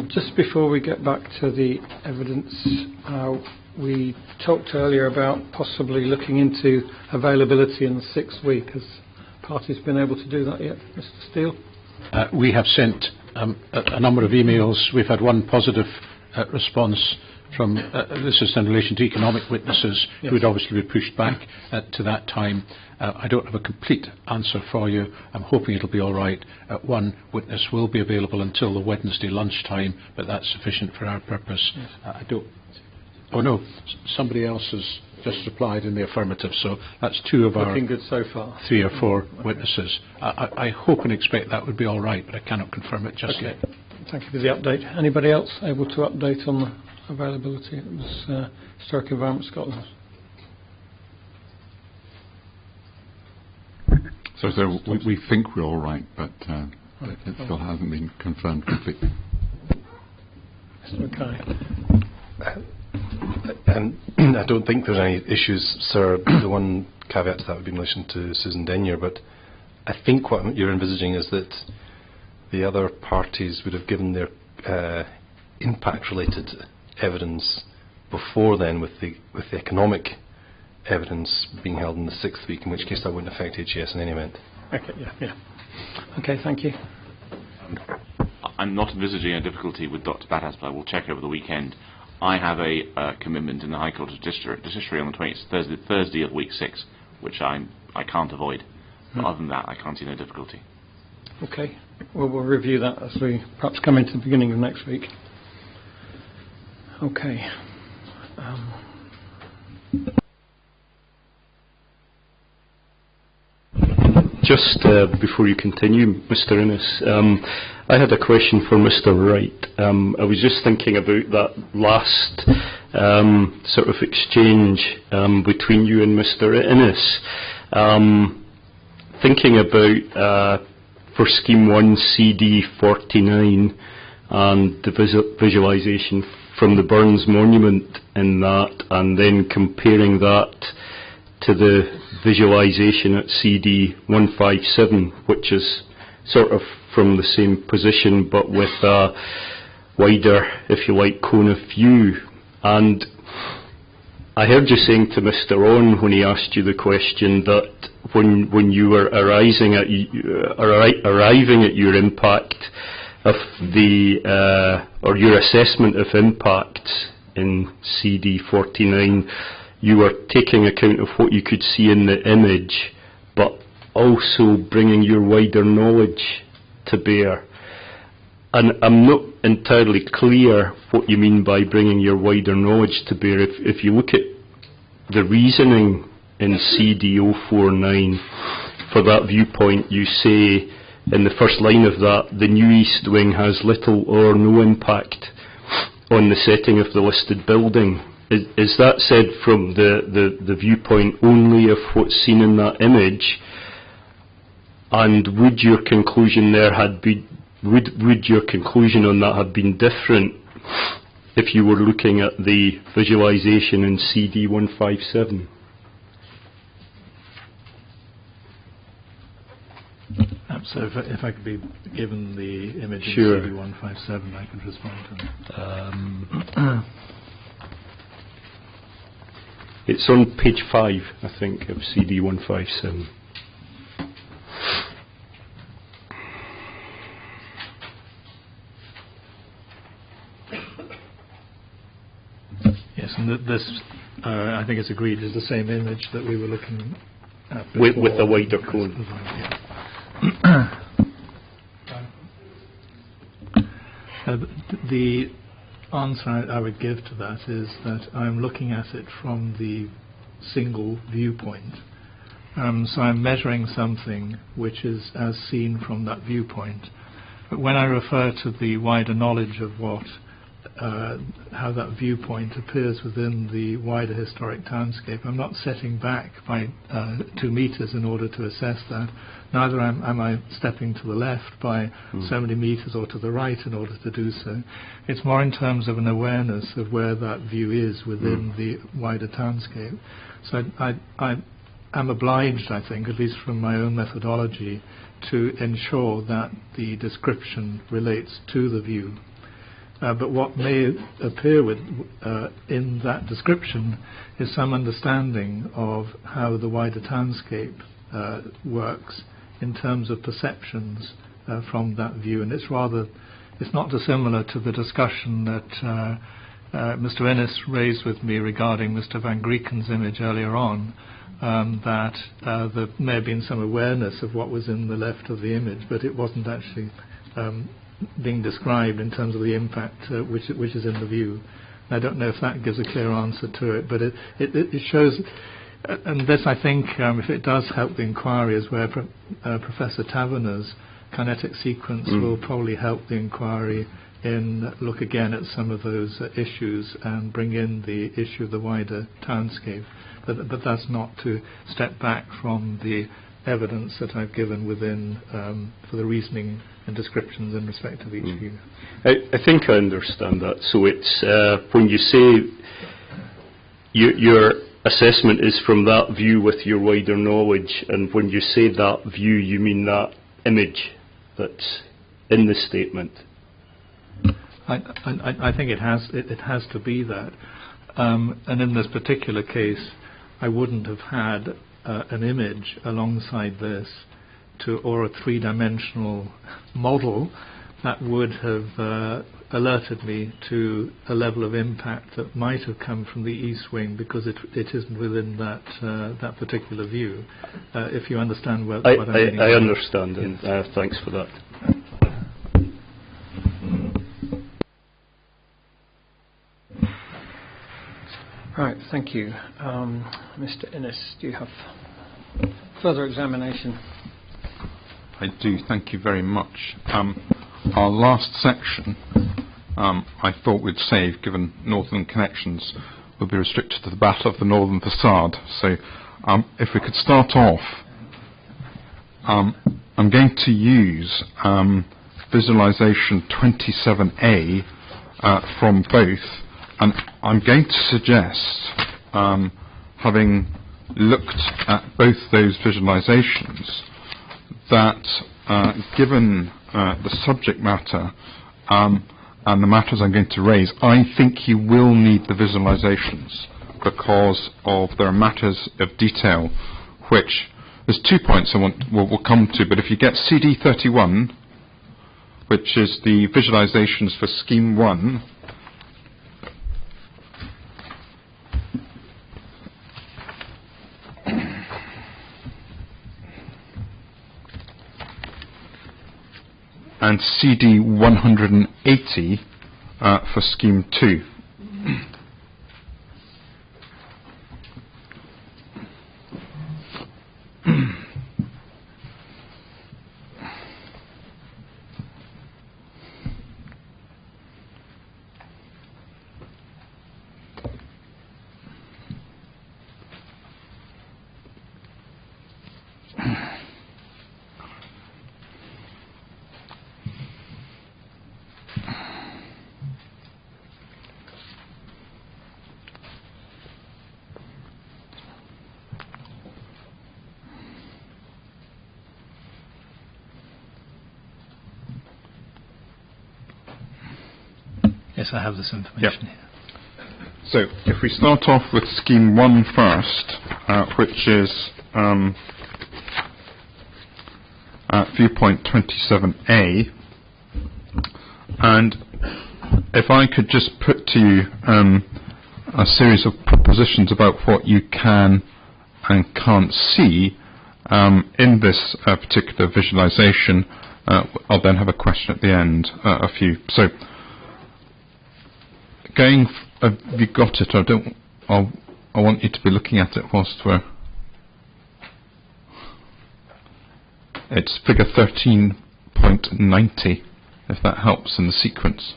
Just before we get back to the evidence, we talked earlier about possibly looking into availability in the 6th week. Has parties been able to do that yet, Mr. Steele? We have sent a number of emails. We've had one positive response from, this is in relation to economic witnesses, yes, who would obviously be pushed back to that time. I don't have a complete answer for you. I'm hoping it'll be all right. One witness will be available until the Wednesday lunchtime, but that's sufficient for our purpose. Yes. I don't... Oh no, somebody else has just replied in the affirmative, so that's 2 of our... Looking good so far. 3 or 4 witnesses. I hope and expect that would be all right, but I cannot confirm it just yet. Thank you for the update. Anybody else able to update on the availability? It was Historic Environment Scotland. So we think we're all right, but it still hasn't been confirmed completely. Okay. I don't think there's any issues, sir. The one caveat to that would be in relation to Susan Denyer, but I think what you're envisaging is that the other parties would have given their impact-related evidence before then, with the economic evidence being held in the 6th week, in which case that wouldn't affect HES in any event. Okay, yeah. Okay, thank you. I'm not envisaging a difficulty with Dr. Batas, but I will check over the weekend. I have a commitment in the High Court of Justiciary on the 20th, Thursday of week 6, which I can't avoid. But other than that, I can't see no difficulty. Okay, well, we'll review that as we perhaps come into the beginning of next week. Okay. Just before you continue, Mr. Innes, I had a question for Mr. Wright. I was just thinking about that last sort of exchange between you and Mr. Innes. Thinking about for Scheme 1 CD 49 and the visualisation from the Burns Monument in that, and then comparing that to the visualisation at CD 157, which is sort of from the same position but with a wider, if you like, cone of view. And I heard you saying to Mr. Owen when he asked you the question that when you were arriving at your impact of the or your assessment of impacts in CD 49, you were taking account of what you could see in the image, but also bringing your wider knowledge to bear. And I'm not entirely clear what you mean by bringing your wider knowledge to bear. If you look at the reasoning in CD 049 for that viewpoint, you say in the first line of that, the new east wing has little or no impact on the setting of the listed building. Is that said from the viewpoint only of what's seen in that image? And would your conclusion there would your conclusion on that have been different if you were looking at the visualisation in CD 157? So if I could be given the image sure. in CD 157, I could respond to it. It's on page 5, I think, of CD 157. Yes, and this, I think it's agreed, is the same image that we were looking at with a wider cone. The answer I would give to that is that I'm looking at it from the single viewpoint. So I'm measuring something which is as seen from that viewpoint. But when I refer to the wider knowledge of how that viewpoint appears within the wider historic townscape, I'm not setting back by 2 metres in order to assess that. Neither am I stepping to the left by so many metres or to the right in order to do so. It's more in terms of an awareness of where that view is within the wider townscape. So I am obliged, I think, at least from my own methodology, to ensure that the description relates to the view. But what may appear in that description is some understanding of how the wider townscape works in terms of perceptions from that view. And it's not dissimilar to the discussion that Mr. Ennis raised with me regarding Mr. Van Grieken's image earlier on, that there may have been some awareness of what was in the left of the image, but it wasn't actually being described in terms of the impact which is in the view. I don't know if that gives a clear answer to it, but it shows, and this, I think, if it does help the inquiry, is where Professor Taverner's kinetic sequence will probably help the inquiry in look again at some of those issues and bring in the issue of the wider townscape. But that's not to step back from the evidence that I've given within for the reasoning and descriptions in respect of each view. I think I understand that. So it's when you say your assessment is from that view with your wider knowledge, and when you say that view, you mean that image that's in the statement. I think it has to be that, and in this particular case, I wouldn't have had an image alongside this or a three-dimensional model that would have alerted me to a level of impact that might have come from the east wing, because it isn't within that particular view. If you understand what I'm meaning. I understand, and thanks for that. Right, thank you. Mr. Innes, do you have further examination? I do, thank you very much. Our last section, I thought we'd save, given northern connections, would be restricted to the battle of the northern facade. So if we could start off, I'm going to use visualization 27A from both. And I'm going to suggest, having looked at both those visualizations, that given the subject matter and the matters I'm going to raise, I think you will need the visualizations, because there are matters of detail which, there's 2 points we'll come to, but if you get CD 31, which is the visualizations for Scheme 1, and CD 180 for Scheme 2. Yes, I have this information here. So, if we start off with Scheme 1 first, which is viewpoint 27A, and if I could just put to you a series of propositions about what you can and can't see in this particular visualization, I'll then have a question at the end, a few. So, have you got it? I want you to be looking at it whilst we're. It's figure 13.90, if that helps in the sequence.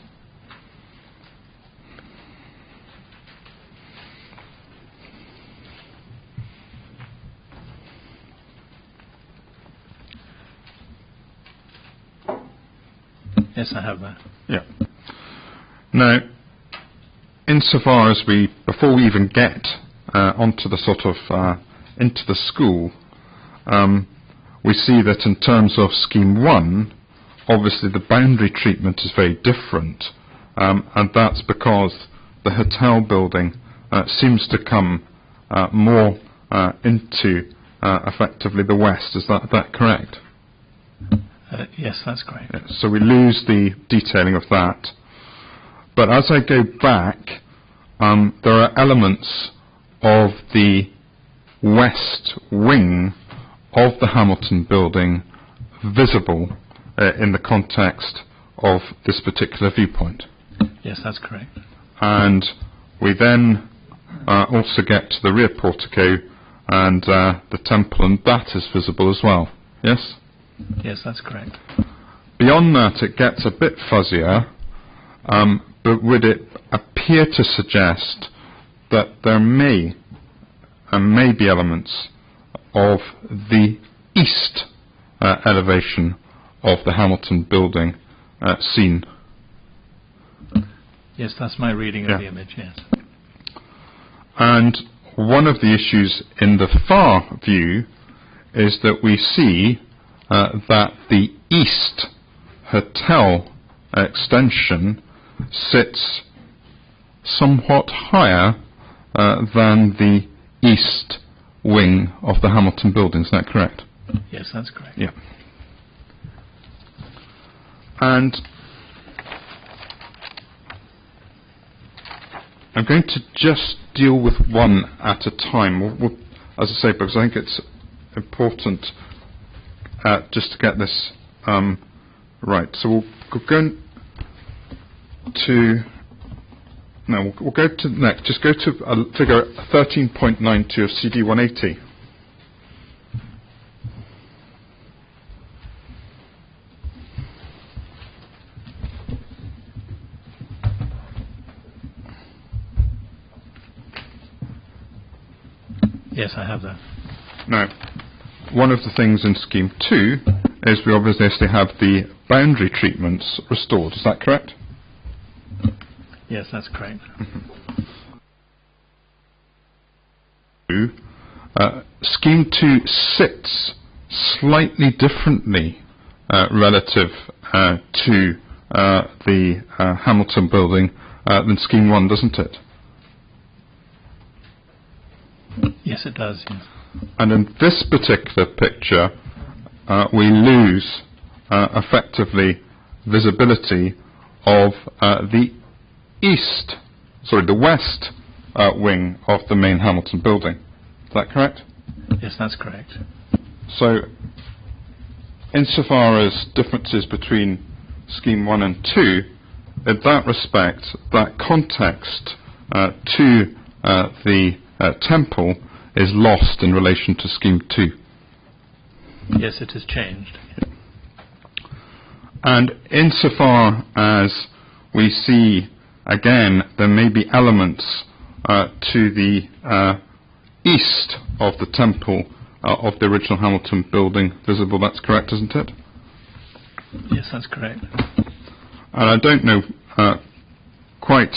Yes, I have that. Yeah. Now, insofar as before we even get onto the into the school, we see that in terms of Scheme 1, obviously the boundary treatment is very different and that's because the hotel building seems to come more into effectively the west. Is that correct? Yes, that's correct. Yeah, so we lose the detailing of that. But as I go back, there are elements of the west wing of the Hamilton building visible in the context of this particular viewpoint. Yes, that's correct. And we then also get to the rear portico and the temple, and that is visible as well. Yes? Yes, that's correct. Beyond that, it gets a bit fuzzier, but would it appear to suggest that there may be elements of the east elevation of the Hamilton building seen? Yes, that's my reading of the image, yes. And one of the issues in the far view is that we see that the east hotel extension sits somewhat higher than the east wing of the Hamilton building. Is that correct? Yes, that's correct. Yeah. And I'm going to just deal with one at a time, as I say, because I think it's important just to get this right. So we'll go to... No, we'll go to next. Just go to figure 13.92 of CD 180. Yes, I have that. Now, one of the things in Scheme 2 is we obviously have the boundary treatments restored. Is that correct? Yes, that's correct. Scheme 2 sits slightly differently relative to the Hamilton building than Scheme 1, doesn't it? Yes, it does, yes. And in this particular picture, we lose effectively visibility of the west wing of the main Hamilton building. Is that correct? Yes, that's correct. So, insofar as differences between Scheme 1 and 2, in that respect, that context to the temple is lost in relation to Scheme 2. Yes, it has changed. And insofar as we see, again, there may be elements to the east of the temple of the original Hamilton building visible. That's correct, isn't it? Yes, that's correct. And I don't know quite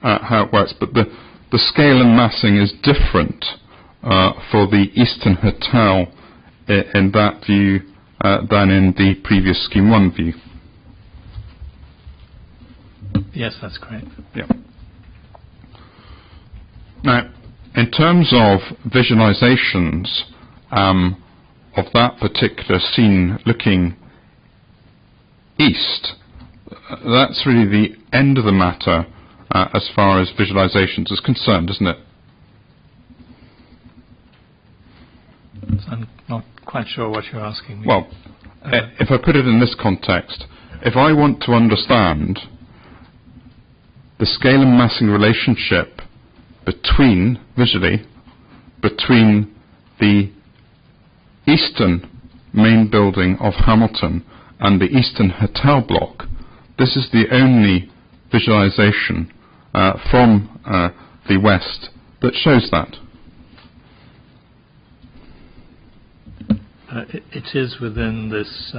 how it works, but the scale and massing is different for the Eastern Hotel in that view than in the previous Scheme 1 view. Yes, that's correct. Yeah. Now, in terms of visualizations of that particular scene looking east, that's really the end of the matter as far as visualizations is concerned, isn't it? I'm not quite sure what you're asking me. Well, if I put it in this context, if I want to understand the scale and massing relationship visually between the eastern main building of Hamilton and the eastern hotel block, this is the only visualization from the west that shows that. It is within this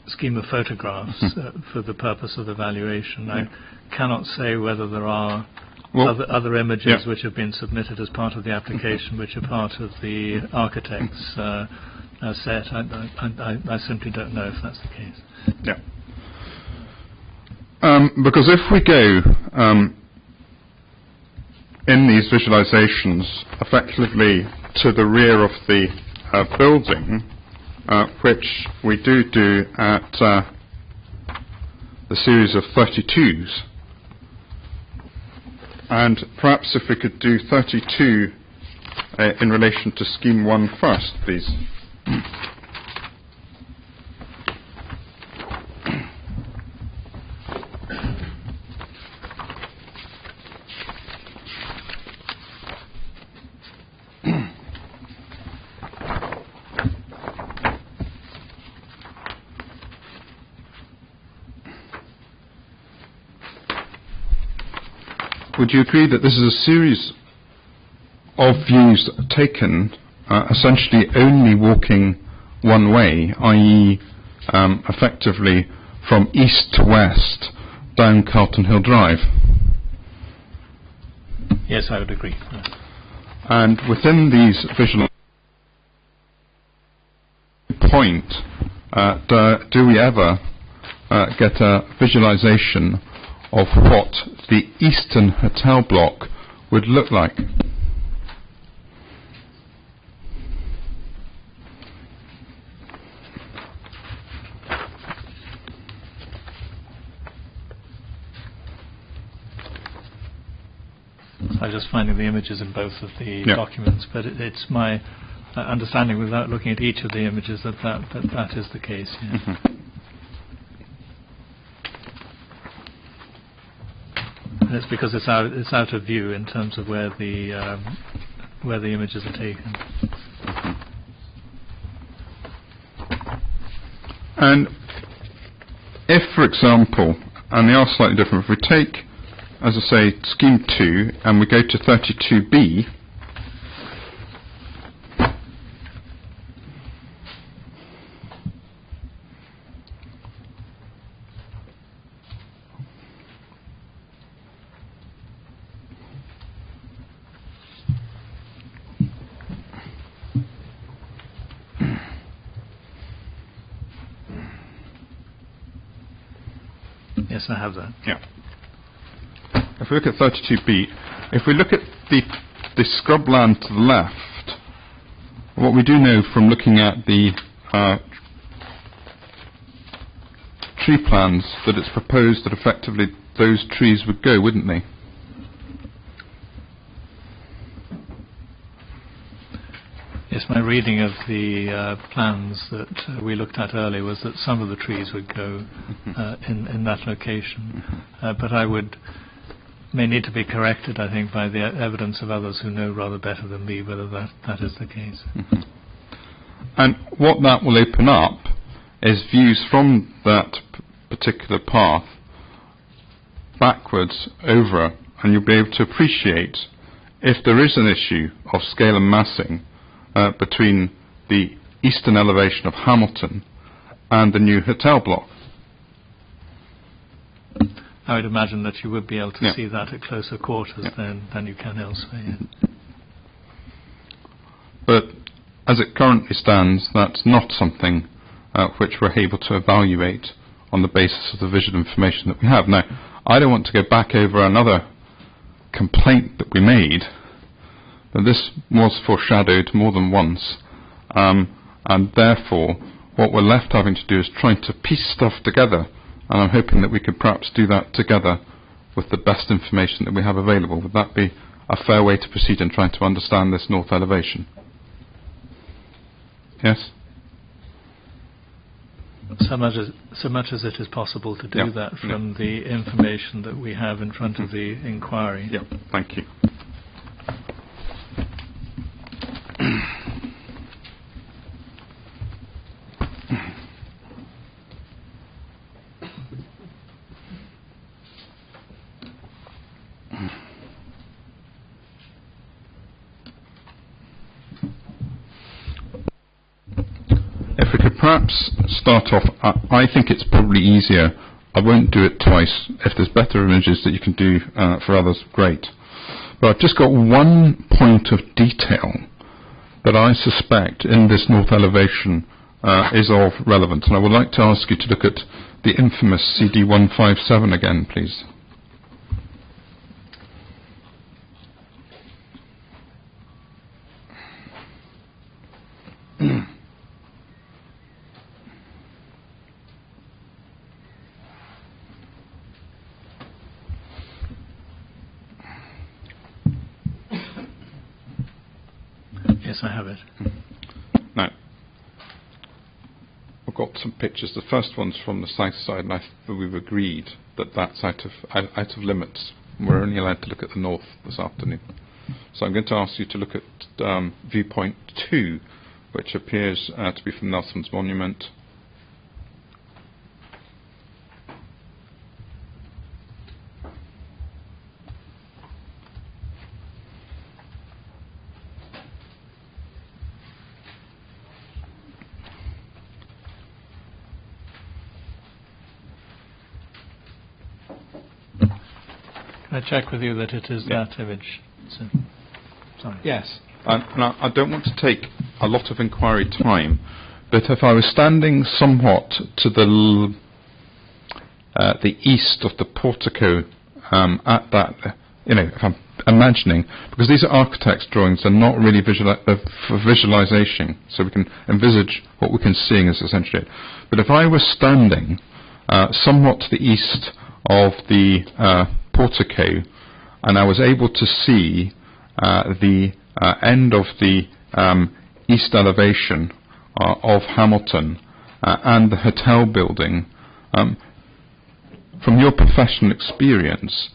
scheme of photographs for the purpose of evaluation. Yeah. I cannot say whether there are other images which have been submitted as part of the application which are part of the architect's set. I simply don't know if that's the case. Yeah. Because if we go in these visualizations effectively to the rear of the building, which we do at the series of 32s, and perhaps if we could do 32 in relation to Scheme 1 first, please. Would you agree that this is a series of views taken essentially only walking one way, i.e. effectively from east to west down Carlton Hill Drive? Yes, I would agree. And within these visual point, do we ever get a visualization of what the eastern hotel block would look like? I'm just finding the images in both of the documents, but it's my understanding, without looking at each of the images, that is the case. Yeah. Mm-hmm. And it's because it's out of view in terms of where the images are taken. Mm-hmm. And if, for example, and they are slightly different, if we take, as I say, Scheme 2 and we go to 32B, Yes, I have that. Yeah. If we look at 32B, if we look at the scrubland to the left, what we do know from looking at the tree plans that it's proposed that effectively those trees would go, wouldn't they? Yes, my reading of the plans that we looked at earlier was that some of the trees would go in that location, but I may need to be corrected, I think, by the evidence of others who know rather better than me whether that is the case. Mm-hmm. And what that will open up is views from that particular path backwards over, and you'll be able to appreciate if there is an issue of scale and massing between the eastern elevation of Hamilton and the new hotel block. I would imagine that you would be able to see that at closer quarters than you can elsewhere. Yeah. But as it currently stands, that's not something which we're able to evaluate on the basis of the visual information that we have. Now, I don't want to go back over another complaint that we made, but this was foreshadowed more than once, and therefore what we're left having to do is trying to piece stuff together, and I'm hoping that we could perhaps do that together with the best information that we have available. Would that be a fair way to proceed in trying to understand this north elevation? Yes? So much as it is possible to do that from the information that we have in front of the inquiry. Yeah, thank you. If we could perhaps start off, I think it's probably easier. I won't do it twice. If there's better images that you can do for others, great. But I've just got one point of detail that I suspect in this north elevation is of relevance. And I would like to ask you to look at the infamous CD157 again, please. Yes, I have it. Now, I've got some pictures. The first one's from the south side, and we've agreed that that's out of limits. We're only allowed to look at the north this afternoon. So I'm going to ask you to look at viewpoint 2, which appears to be from Nelson's Monument. Can I check with you that it is that image? So, sorry. Yes. Now, I don't want to take a lot of inquiry time, but if I was standing somewhat to the east of the portico at that, if I'm imagining, because these are architects' drawings, they're not really for visualization, so we can envisage what we can see is essentially it. But if I was standing somewhat to the east of the portico, and I was able to see the end of the east elevation of Hamilton and the hotel building, from your professional experience,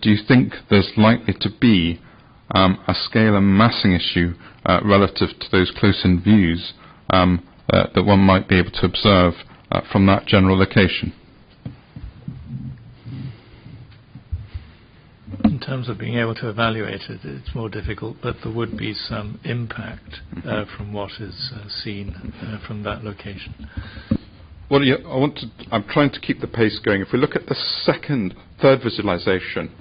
do you think there's likely to be a scale and massing issue relative to those close-in views that one might be able to observe from that general location? In terms of being able to evaluate it, it's more difficult, but there would be some impact from what is seen from that location. Well, I'm trying to keep the pace going. If we look at the third visualization,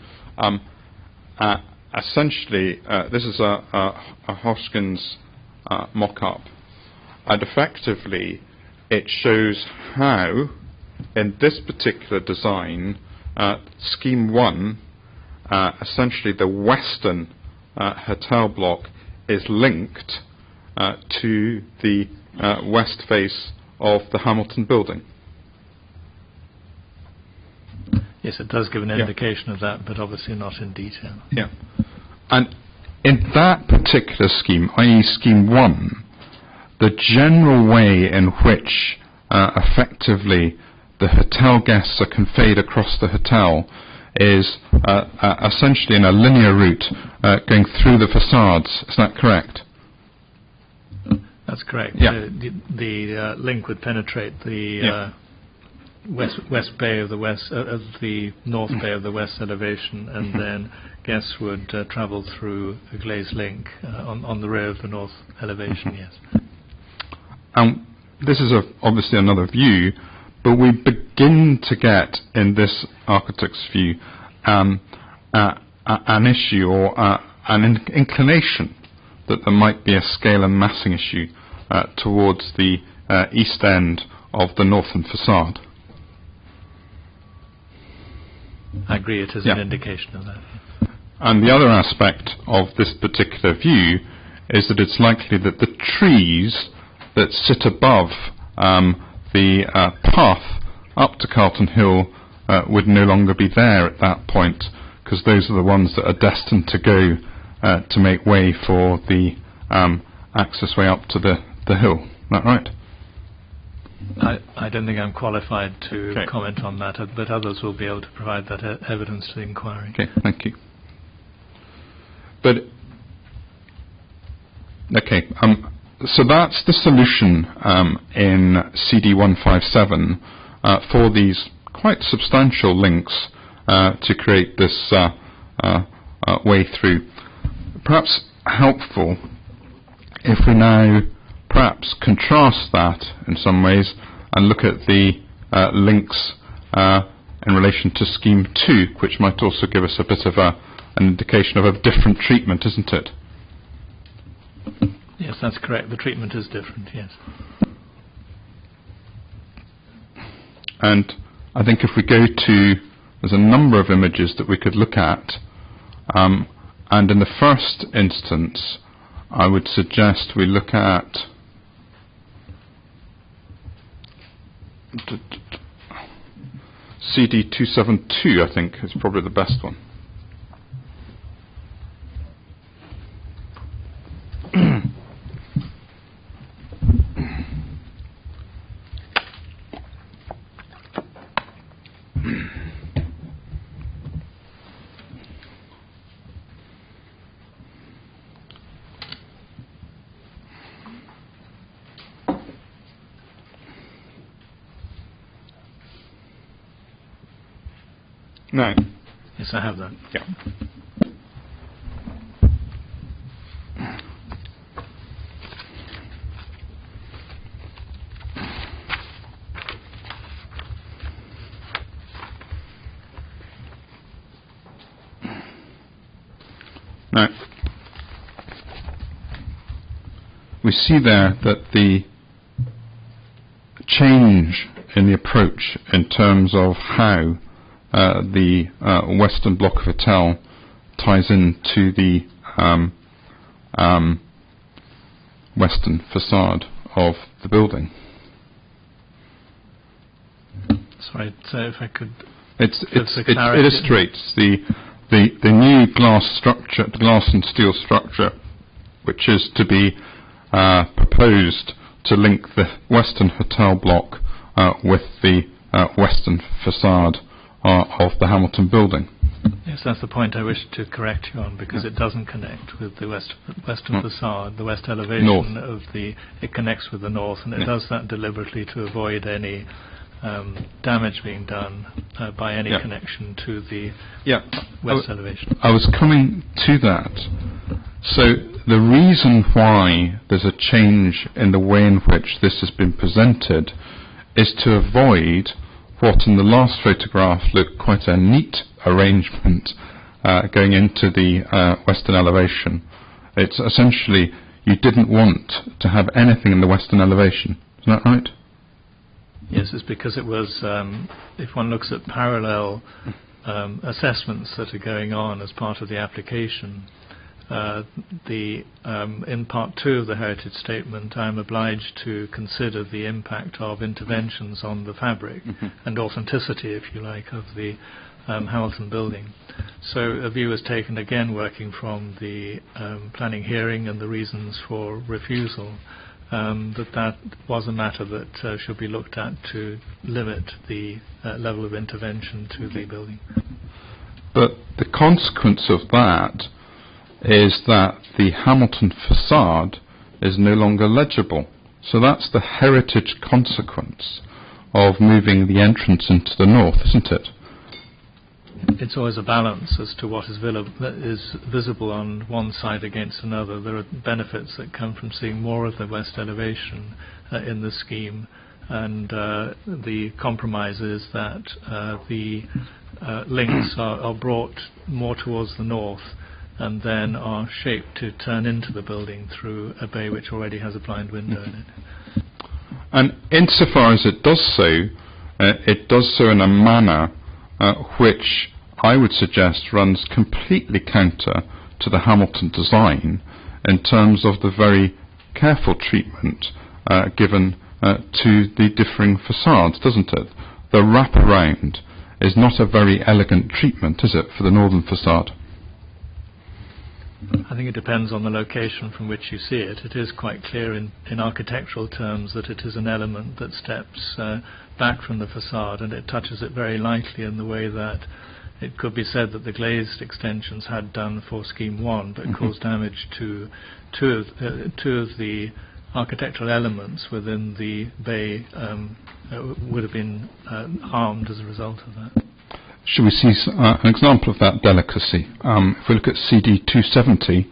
essentially this is a Hoskins mock-up, and effectively it shows how, in this particular design, Scheme 1, essentially the western hotel block is linked to the west face of the Hamilton building. Yes, it does give an indication of that, but obviously not in detail. Yeah. And in that particular scheme, i.e. Scheme 1, the general way in which effectively the hotel guests are conveyed across the hotel is essentially in a linear route going through the facades. Is that correct? That's correct. Yeah. The link would penetrate the west bay of the west, the north bay of the west elevation, and then guests would travel through a glazed link on the rear of the north elevation. Yes. This is obviously another view, but we begin to get in this architect's view an issue or an inclination that there might be a scale and massing issue towards the east end of the northern facade. I agree, it is an indication of that. And the other aspect of this particular view is that it's likely that the trees that sit above the path up to Carlton Hill would no longer be there at that point, because those are the ones that are destined to go to make way for the access way up to the hill. Is that right? I don't think I'm qualified to comment on that, but others will be able to provide that evidence to the inquiry. Okay, thank you. But okay, so that's the solution in CD157 for these quite substantial links to create this way through. Perhaps helpful if we now perhaps contrast that in some ways and look at the links in relation to Scheme 2, which might also give us a bit of an indication of a different treatment, isn't it? Yes, that's correct. The treatment is different, yes. And I think if we go to, there's a number of images that we could look at, and in the first instance, I would suggest we look at CD272, I think, is probably the best one. No. Yes, I have that. Yeah. Now, we see there that the change in the approach in terms of how the western block of hotel ties into the western facade of the building. Sorry, so if I could... It illustrates the new glass structure, the glass and steel structure, which is to be proposed to link the western hotel block with the western facade of the Hamilton building. Yes, that's the point I wish to correct you on, because it doesn't connect with the western facade, the west elevation of the... It connects with the north, and it does that deliberately to avoid any damage being done by any connection to the west elevation. I was coming to that. So the reason why there's a change in the way in which this has been presented is to avoid what in the last photograph looked quite a neat arrangement going into the western elevation. It's essentially, you didn't want to have anything in the western elevation. Isn't that right? Yes, it's because it was, if one looks at parallel assessments that are going on as part of the application, in part 2 of the heritage statement, I'm obliged to consider the impact of interventions on the fabric and authenticity, if you like, of the Hamilton building. So a view was taken, again working from the planning hearing and the reasons for refusal, that was a matter that should be looked at to limit the level of intervention to the building. But the consequence of that is that the Hamilton facade is no longer legible. So that's the heritage consequence of moving the entrance into the north, isn't it? It's always a balance as to what is visible on one side against another. There are benefits that come from seeing more of the west elevation in the scheme, and the compromise is that the links are brought more towards the north and then are shaped to turn into the building through a bay which already has a blind window in it. And insofar as it does so in a manner which I would suggest runs completely counter to the Hamilton design in terms of the very careful treatment given to the differing facades, doesn't it? The wraparound is not a very elegant treatment, is it, for the northern facade? I think it depends on the location from which you see it. It is quite clear in architectural terms that it is an element that steps back from the facade, and it touches it very lightly in the way that it could be said that the glazed extensions had done for Scheme 1, but caused damage to two of the architectural elements within the bay would have been harmed as a result of that. Should we see an example of that delicacy? If we look at CD 270,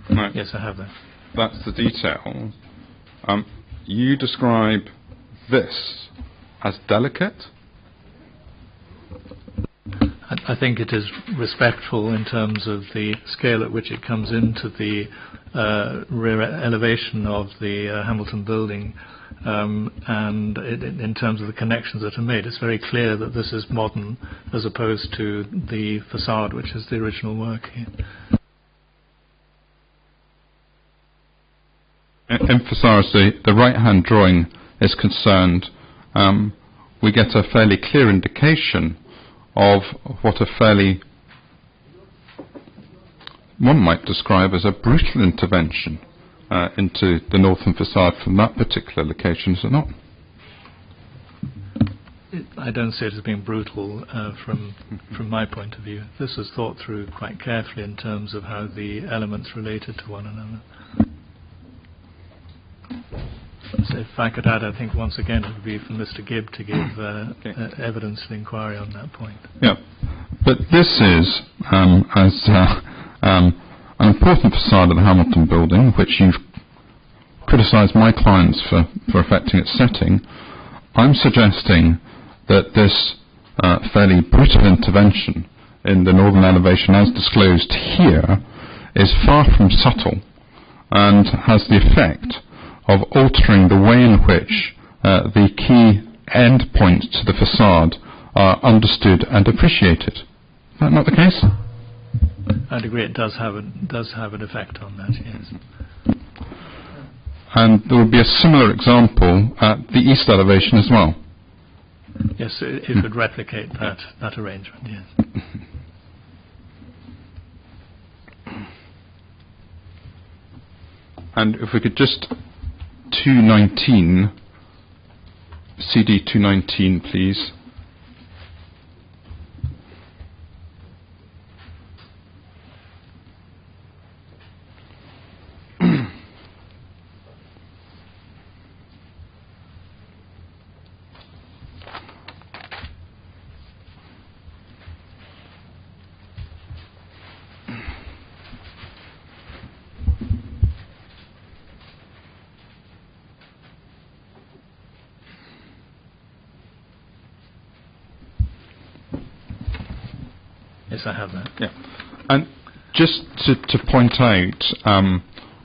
Right. Yes, I have that. That's the detail. You describe this as delicate? I think it is respectful in terms of the scale at which it comes into the rear elevation of the Hamilton building, and in terms of the connections that are made. It's very clear that this is modern as opposed to the facade, which is the original work here. Insofar as the right-hand drawing is concerned, we get a fairly clear indication of what one might describe as a brutal intervention into the northern facade from that particular location, is it not? I don't see it as being brutal from my point of view. This is thought through quite carefully in terms of how the elements related to one another. So if I could add, I think once again it would be for Mr. Gibb to give evidence of inquiry on that point. Yeah, but this is as an important facade of the Hamilton building, which you've criticised my clients for affecting its setting. I'm suggesting that this fairly brutal intervention in the northern elevation, as disclosed here, is far from subtle and has the effect of altering the way in which the key end points to the facade are understood and appreciated. Is that not the case? I'd agree it does have an effect on that, yes. And there would be a similar example at the east elevation as well. Yes, it would replicate that arrangement, yes. And if we could just 219, CD 219, please. Yes, I have that. Yeah. And just to point out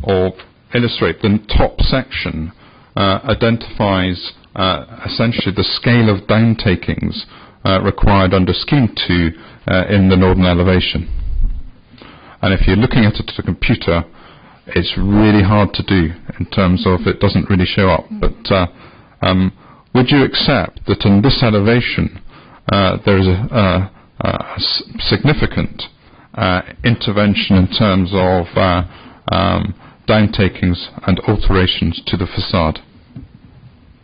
or illustrate, the top section identifies essentially the scale of downtakings required under Scheme 2 in the northern elevation. And if you're looking at it at a computer, it's really hard to do in terms of it doesn't really show up. But would you accept that in this elevation there is a significant intervention in terms of downtakings and alterations to the facade?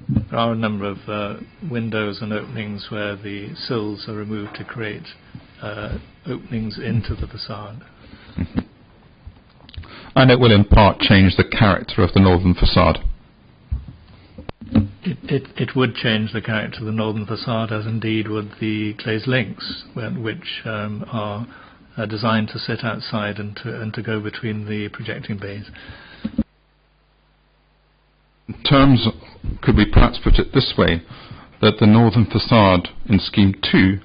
There are a number of windows and openings where the sills are removed to create openings into the facade. Mm-hmm. And it will in part change the character of the northern facade. It would change the character of the northern facade, as indeed would the glazed links, which are designed to sit outside and to go between the projecting bays. In terms, could we perhaps put it this way, that the northern facade in Scheme 2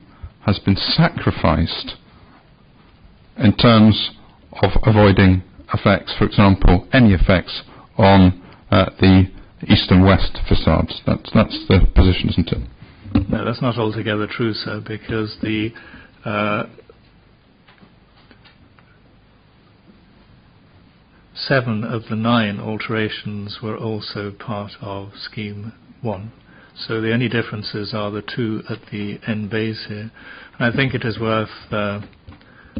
has been sacrificed in terms of avoiding effects, for example, any effects on the east and west facades. That's the position, isn't it? No, that's not altogether true, sir, because the seven of the 9 alterations were also part of Scheme 1. So the only differences are the 2 at the end bays here. And I think it is worth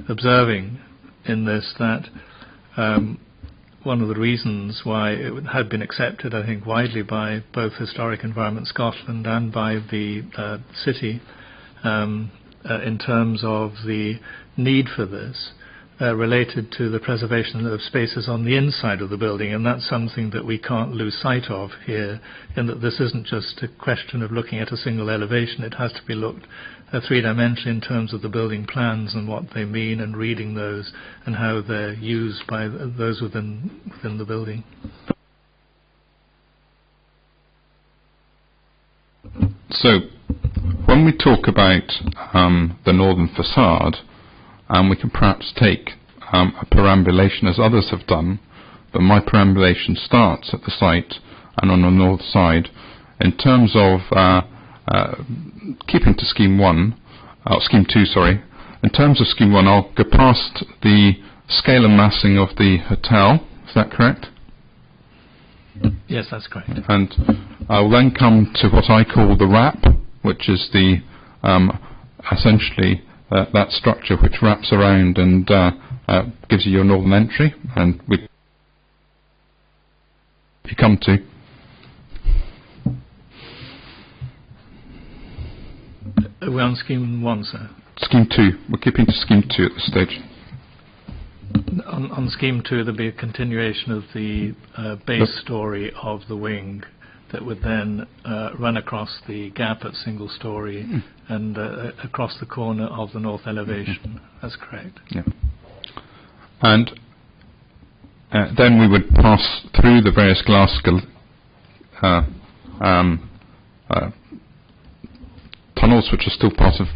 observing in this that one of the reasons why it had been accepted, I think, widely by both Historic Environment Scotland and by the city in terms of the need for this, related to the preservation of spaces on the inside of the building, and that's something that we can't lose sight of here, in that this isn't just a question of looking at a single elevation. It has to be looked at three-dimensionally in terms of the building plans and what they mean, and reading those and how they're used by those within the building. So, when we talk about the northern facade, we can perhaps take a perambulation as others have done, but my perambulation starts at the site and on the north side. In terms of keeping to scheme 2, sorry. In terms of scheme 1, I'll go past the scale and massing of the hotel. Is that correct? Yes, that's correct. And I'll then come to what I call the wrap, which is the essentially that structure which wraps around and gives you your northern entry. And you come to We're on scheme 1, sir. scheme 2. We're keeping to scheme 2 at this stage. On scheme 2, there'd be a continuation of the base story of the wing that would then run across the gap at single story and across the corner of the north elevation. That's correct. Yeah. And then we would pass through the various glass tunnels, which are still part of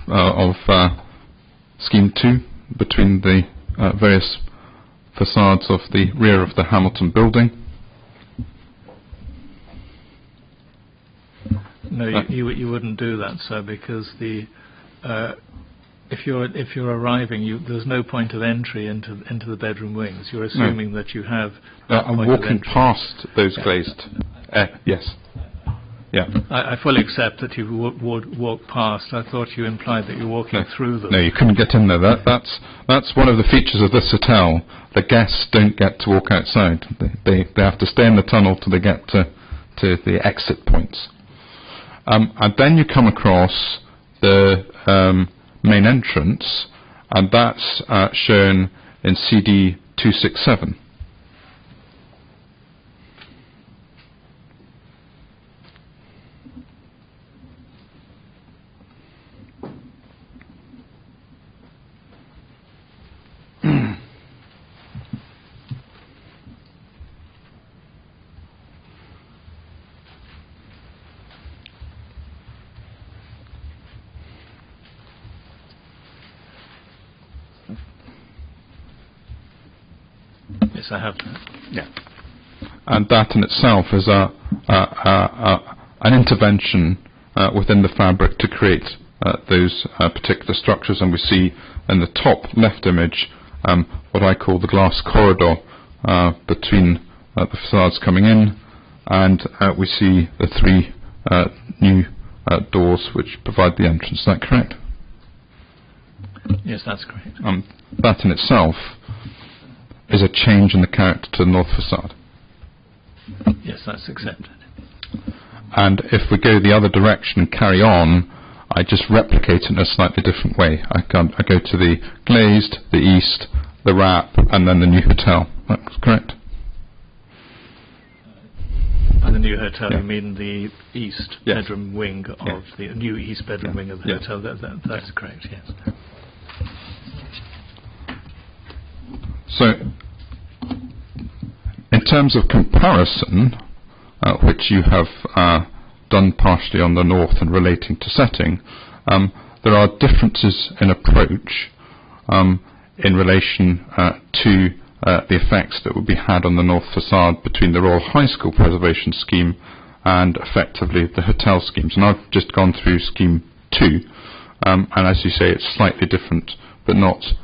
scheme 2, between the various facades of the rear of the Hamilton building. No, you wouldn't do that, sir, because the if you're arriving, there's no point of entry into the bedroom wings. You're assuming that you have. I'm walking past those glazed. Yes. Yeah. I fully accept that you would walk past. I thought you implied that you're walking through them. No, you couldn't get in there. That's one of the features of this hotel. The guests don't get to walk outside. They have to stay in the tunnel till they get to the exit points. And then you come across the main entrance, and that's shown in CD 267. Yes, I have that. Yeah. And that in itself is an intervention within the fabric to create those particular structures. And we see in the top left image what I call the glass corridor between the facades coming in, and we see the three new doors which provide the entrance. Is that correct? Yes, that's correct. That in itself is a change in the character to the north facade. Yes, that's accepted. And if we go the other direction and carry on, I just replicate it in a slightly different way. I go to the glazed, the east, the wrap, and then the new hotel. That's correct? By the new hotel, you mean the east bedroom wing of the new east bedroom wing of the hotel? That's correct, yes. So, in terms of comparison, which you have done partially on the north and relating to setting, there are differences in approach in relation to the effects that would be had on the north facade between the Royal High School preservation scheme and effectively the hotel schemes. And I've just gone through scheme 2, and as you say, it's slightly different, but not.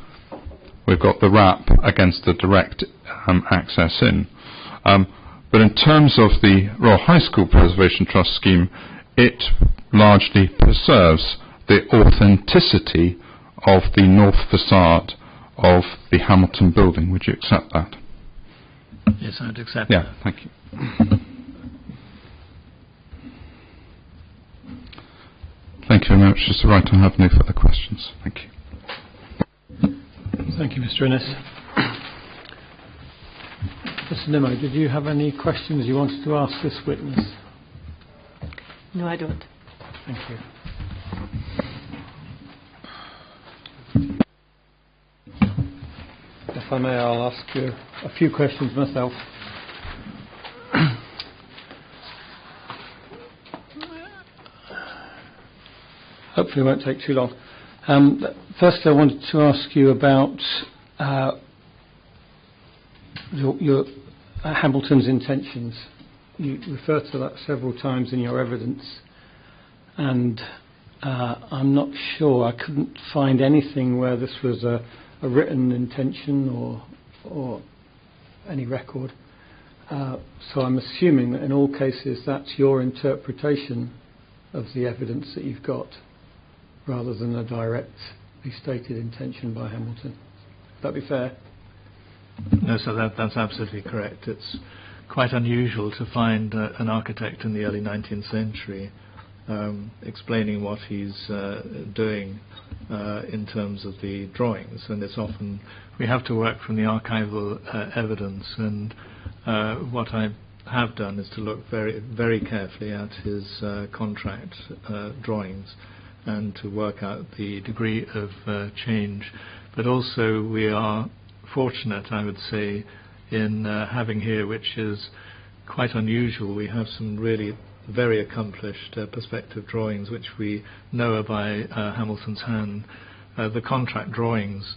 We've got the wrap against the direct access in. But in terms of the Royal High School Preservation Trust scheme, it largely preserves the authenticity of the north facade of the Hamilton building. Would you accept that? Yes, I'd accept that. Yeah, thank you. Thank you very much. It's all right, I have no further questions. Thank you. Thank you, Mr. Innes. Mr. Nimmo, did you have any questions you wanted to ask this witness? No, I don't. Thank you. If I may, I'll ask you a few questions myself. Hopefully it won't take too long. First, I wanted to ask you about your Hamilton's intentions. You refer to that several times in your evidence, and I'm not sure. I couldn't find anything where this was a written intention or any record. So I'm assuming that in all cases that's your interpretation of the evidence that you've got, rather than a directly stated intention by Hamilton. Would that be fair? No, so that's absolutely correct. It's quite unusual to find an architect in the early 19th century explaining what he's doing in terms of the drawings, and it's often we have to work from the archival evidence, and what I have done is to look very, very carefully at his contract drawings and to work out the degree of change. But also we are fortunate, I would say, in having here, which is quite unusual, we have some really very accomplished perspective drawings which we know are by Hamilton's hand. The contract drawings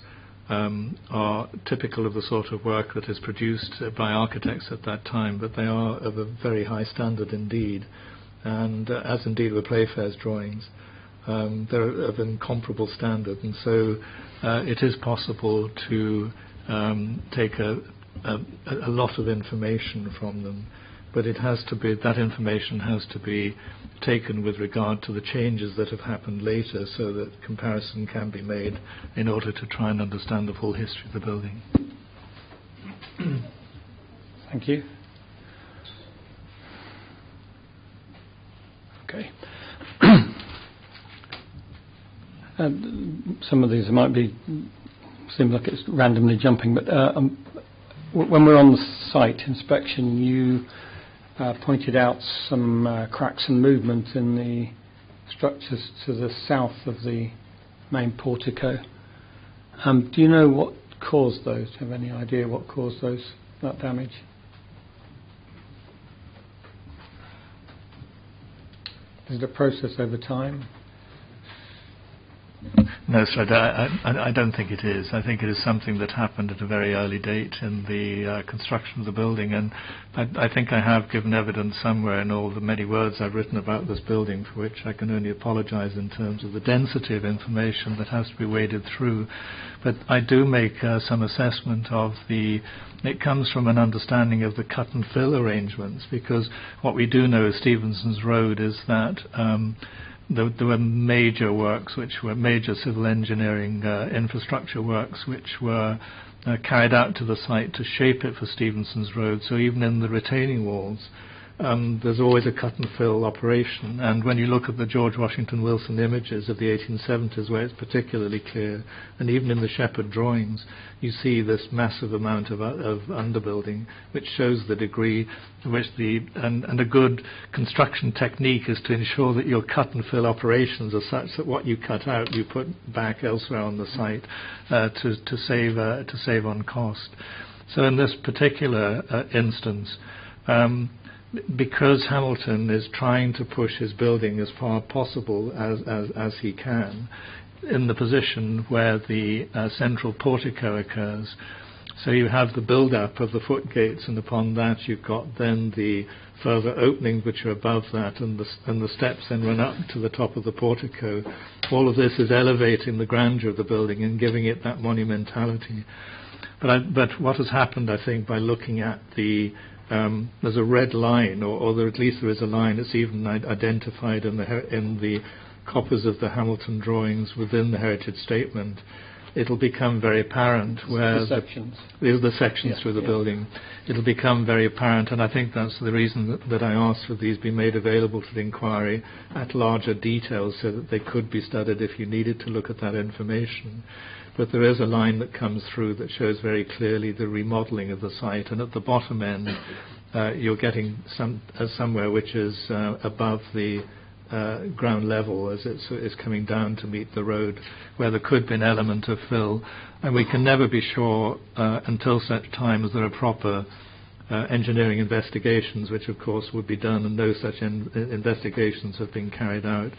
are typical of the sort of work that is produced by architects at that time, but they are of a very high standard indeed, and as indeed were Playfair's drawings. They're of incomparable standard, and so it is possible to take a lot of information from them, but it has to be, that information has to be taken with regard to the changes that have happened later, so that comparison can be made in order to try and understand the full history of the building. Thank you. Okay. Some of these might be seem like it's randomly jumping, but when we're on the site inspection, you pointed out some cracks and movement in the structures to the south of the main portico. Do you know what caused those? Do you have any idea what caused that damage? Is it a process over time? No, sir, I don't think it is. I think it is something that happened at a very early date in the construction of the building, and I think I have given evidence somewhere in all the many words I've written about this building, for which I can only apologise in terms of the density of information that has to be waded through. But I do make some assessment of it comes from an understanding of the cut and fill arrangements, because what we do know of Stevenson's Road is that there were major works, which were major civil engineering infrastructure works, which were carried out to the site to shape it for Stevenson's Road. So even in the retaining walls, there's always a cut and fill operation. And when you look at the George Washington Wilson images of the 1870s, where it's particularly clear, and even in the Shepherd drawings, you see this massive amount of underbuilding, which shows the degree to which and a good construction technique is to ensure that your cut and fill operations are such that what you cut out you put back elsewhere on the site to save on cost. So in this particular instance, because Hamilton is trying to push his building as far possible as he can, in the position where the central portico occurs. So you have the build-up of the foot gates, and upon that you've got then the further openings which are above that, and the steps then run up to the top of the portico. All of this is elevating the grandeur of the building and giving it that monumentality. But what has happened, I think, by looking at there's a red line, or at least there is a line that's even identified in the copies of the Hamilton drawings within the heritage statement. it'll become very apparent where the sections. The sections through the building. It'll become very apparent, and I think that's the reason that I asked for these be made available to the inquiry at larger details so that they could be studied if you needed to look at that information. But there is a line that comes through that shows very clearly the remodelling of the site, and at the bottom end you're getting somewhere which is above the ground level as it's coming down to meet the road, where there could be an element of fill. And we can never be sure until such time as there are proper engineering investigations, which of course would be done, and no such investigations have been carried out.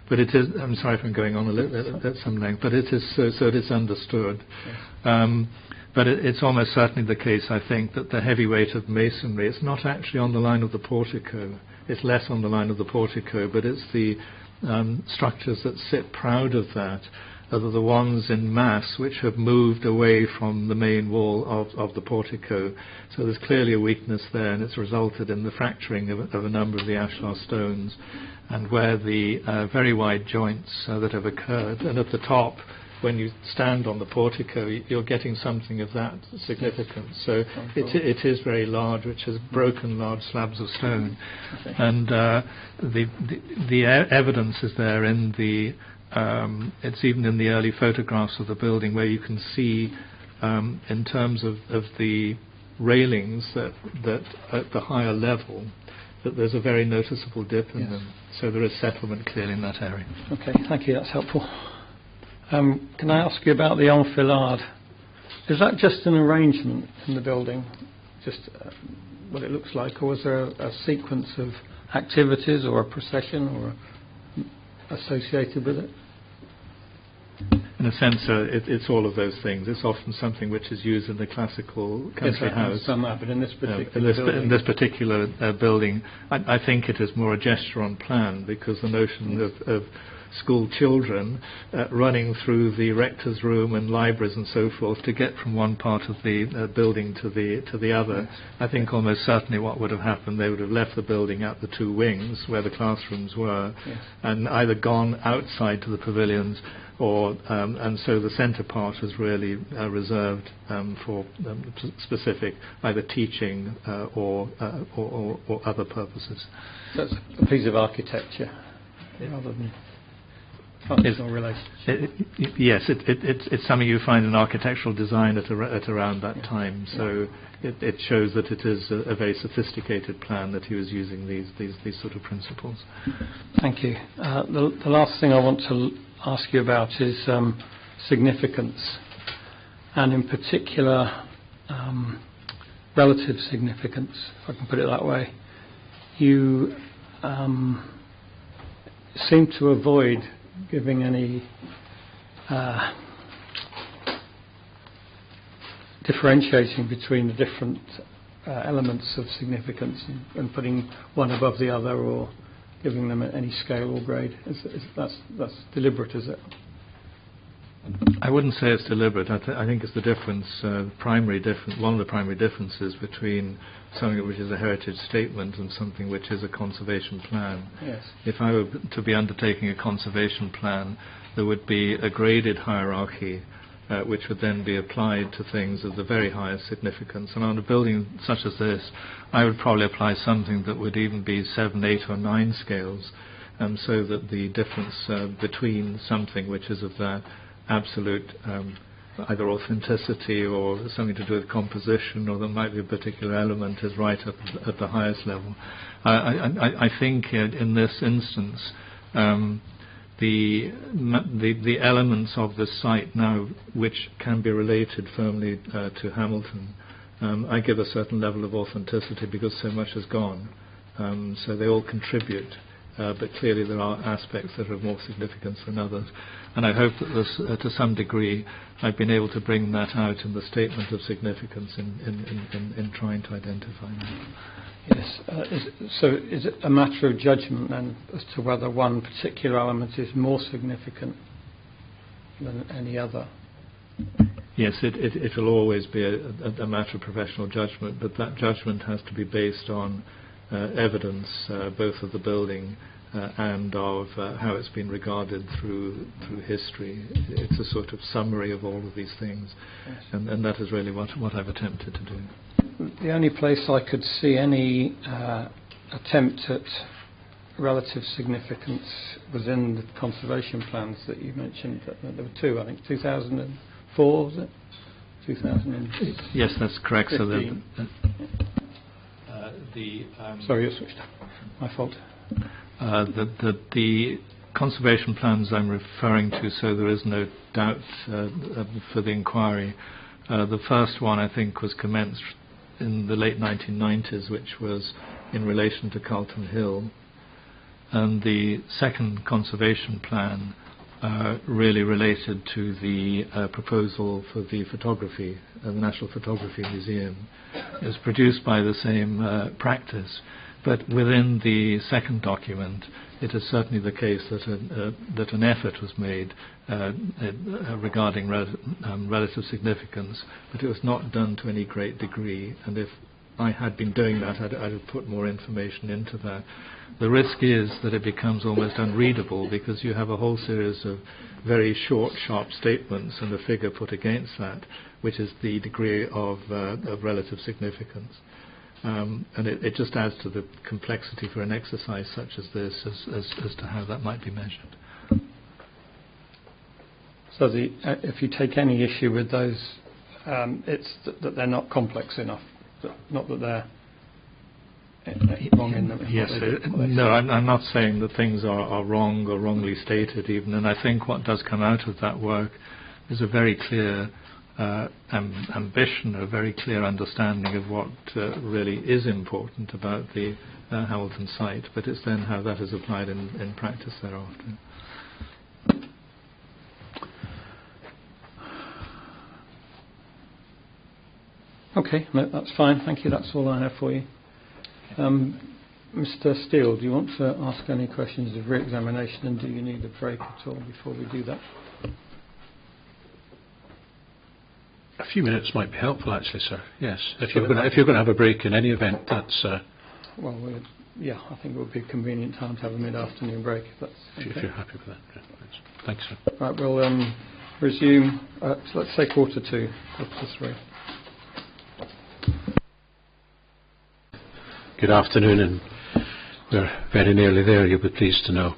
But it is, I'm sorry if I'm going on a little at some length, but it is so it is understood. Yes. But it's almost certainly the case, I think, that the heavy weight of masonry, it's not actually on the line of the portico. It's less on the line of the portico, but it's the structures that sit proud of that are the ones in mass which have moved away from the main wall of the portico. So there's clearly a weakness there, and it's resulted in the fracturing of a number of the ashlar stones, and where the very wide joints that have occurred. And at the top, when you stand on the portico, you're getting something of that significance. So it is very large, which has broken large slabs of stone. Okay. And the evidence is there in the it's even in the early photographs of the building, where you can see in terms of the railings that at the higher level that there's a very noticeable dip in them. So there is settlement clearly in that area. Okay, thank you, that's helpful. Can I ask you about the enfilade? Is that just an arrangement in the building, just what it looks like, or was there a sequence of activities or a procession or associated with it? In a sense, it's all of those things. It's often something which is used in the classical country house. But in this particular building, I think it is more a gesture on plan, because the notion of school children running through the rector's room and libraries and so forth to get from one part of the building to the other. Yes. I think almost certainly what would have happened, they would have left the building at the two wings where the classrooms were, yes, and either gone outside to the pavilions, or and so the centre part is really reserved for specific either teaching or other purposes. So it's a piece of architecture rather than functional relationship. Yes, it's something you find in architectural design at around that time. So it shows that it is a very sophisticated plan, that he was using these sort of principles. Thank you. The last thing I want to ask you about is significance, and in particular relative significance, if I can put it that way. You seem to avoid giving any differentiating between the different elements of significance and putting one above the other or giving them any scale or grade. That's deliberate, is it? I wouldn't say it's deliberate. I think it's the difference, one of the primary differences between something which is a heritage statement and something which is a conservation plan. Yes. If I were to be undertaking a conservation plan, there would be a graded hierarchy which would then be applied to things of the very highest significance. And on a building such as this, I would probably apply something that would even be 7, 8 or 9 scales, so that the difference between something which is of that absolute either authenticity or something to do with composition, or there might be a particular element, is right up at the highest level. I think in this instance the elements of the site now which can be related firmly to Hamilton, I give a certain level of authenticity because so much has gone. So they all contribute, but clearly there are aspects that are of more significance than others. And I hope that this, to some degree, I've been able to bring that out in the statement of significance in trying to identify that. Yes. So is it a matter of judgment then as to whether one particular element is more significant than any other? Yes, it will always be a matter of professional judgment, but that judgment has to be based on evidence, both of the building and of how it's been regarded through history. It's a sort of summary of all of these things, Yes. and that is really what I've attempted to do. The only place I could see any attempt at relative significance was in the conservation plans that you mentioned. There were two, I think, 2004, was it? 2000. Yes, that's correct. So Sorry, you switched. My fault. The conservation plans I'm referring to, so there is no doubt for the inquiry. The first one, I think, was commenced in the late 1990s, which was in relation to Carlton Hill. And the second conservation plan really related to the proposal for the photography, the National Photography Museum. It was produced by the same practice, but within the second document, it is certainly the case that an effort was made regarding relative significance, but it was not done to any great degree. And if I had been doing that, I'd have put more information into that. The risk is that it becomes almost unreadable because you have a whole series of very short, sharp statements and a figure put against that, which is the degree of relative significance. And it just adds to the complexity for an exercise such as this as to how that might be measured. So if you take any issue with those, it's that they're not complex enough, not that they're wrong in them. Yes, no, I'm not saying that things are wrong or wrongly stated even, and I think what does come out of that work is a very clear ambition, a very clear understanding of what really is important about the Hamilton site, but it's then how that is applied in practice thereafter. Okay, no, that's fine. Thank you. That's all I have for you. Mr. Steele, do you want to ask any questions of re-examination, and do you need a break at all before we do that? A few minutes might be helpful, actually, sir. Yes, if you're going to have a break in any event, that's. Well, yeah, I think it would be a convenient time to have a mid-afternoon break. If that's okay. If you're happy with that, yeah, thanks, sir. Right, we'll resume. So let's say 2:45, 3:45. Good afternoon, and we're very nearly there, you'll be pleased to know.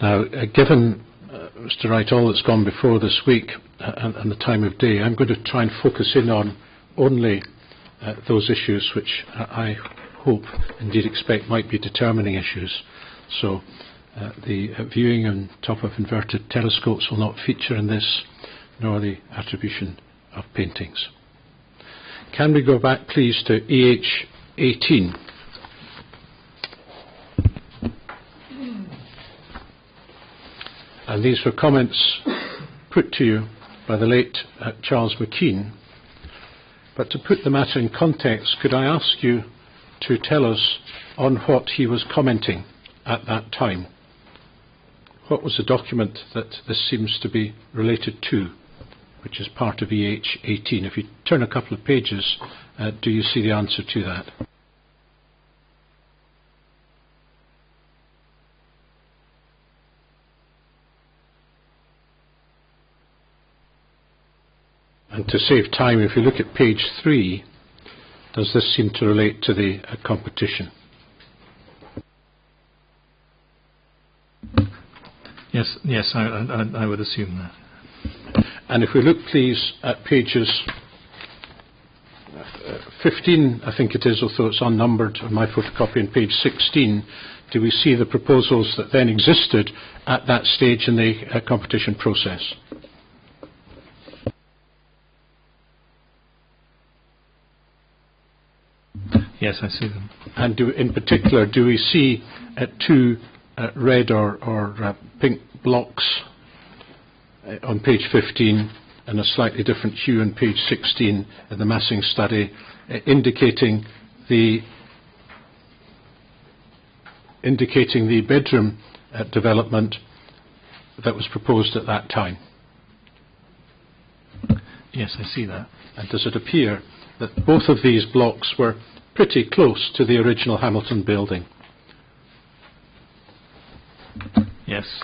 Now, given, Mr. Wright, all that's gone before this week and the time of day, I'm going to try and focus in on only those issues which I hope, indeed expect, might be determining issues. So the viewing on top of inverted telescopes will not feature in this, nor the attribution of paintings. Can we go back, please, to AH 18? And these were comments put to you by the late Charles McKean. But to put the matter in context, could I ask you to tell us on what he was commenting at that time? What was the document that this seems to be related to, which is part of EH 18? If you turn a couple of pages, do you see the answer to that? And to save time, if you look at page 3, does this seem to relate to the competition? Yes, I would assume that. And if we look, please, at pages 15, I think it is, although it's unnumbered on my photocopy, and page 16, do we see the proposals that then existed at that stage in the competition process? Yes, I see them. And in particular, do we see two red or pink blocks on page 15 and a slightly different hue on page 16 in the massing study, indicating the bedroom development that was proposed at that time? Yes, I see that. And does it appear that both of these blocks were pretty close to the original Hamilton building? yes,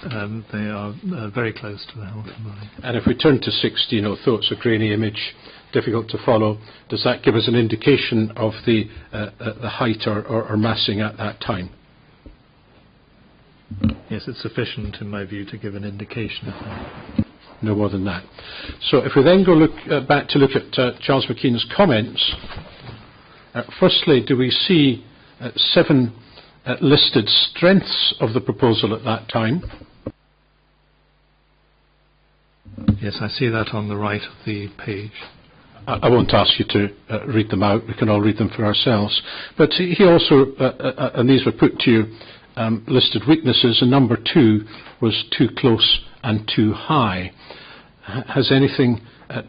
they are very close to the Hamilton building. And if we turn to 16, although it's a grainy image, difficult to follow, does that give us an indication of the height or massing at that time? Yes, it's sufficient in my view to give an indication of that. No more than that. So if we then go back to look at Charles McKean's comments, firstly, do we see 7 listed strengths of the proposal at that time? Yes, I see that on the right of the page. I won't ask you to read them out. We can all read them for ourselves. But he also, and these were put to you, listed weaknesses, and number 2 was too close and too high. Has anything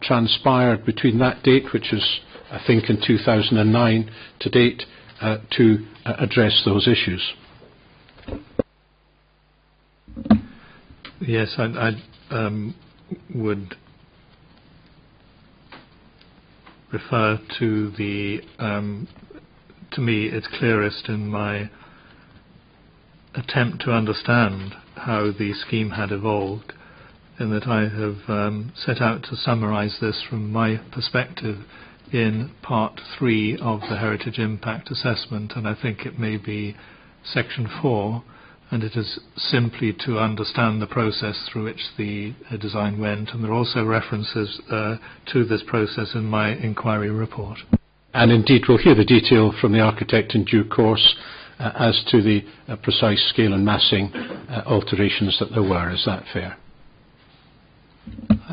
transpired between that date, which is, I think, in 2009, to date, to address those issues? Yes, I would refer to the, to me, it's clearest in my attempt to understand how the scheme had evolved, in that I have set out to summarise this from my perspective in part 3 of the Heritage Impact Assessment, and I think it may be section 4, and it is simply to understand the process through which the design went, and there are also references to this process in my inquiry report. And indeed we'll hear the detail from the architect in due course as to the precise scale and massing alterations that there were. Is that fair?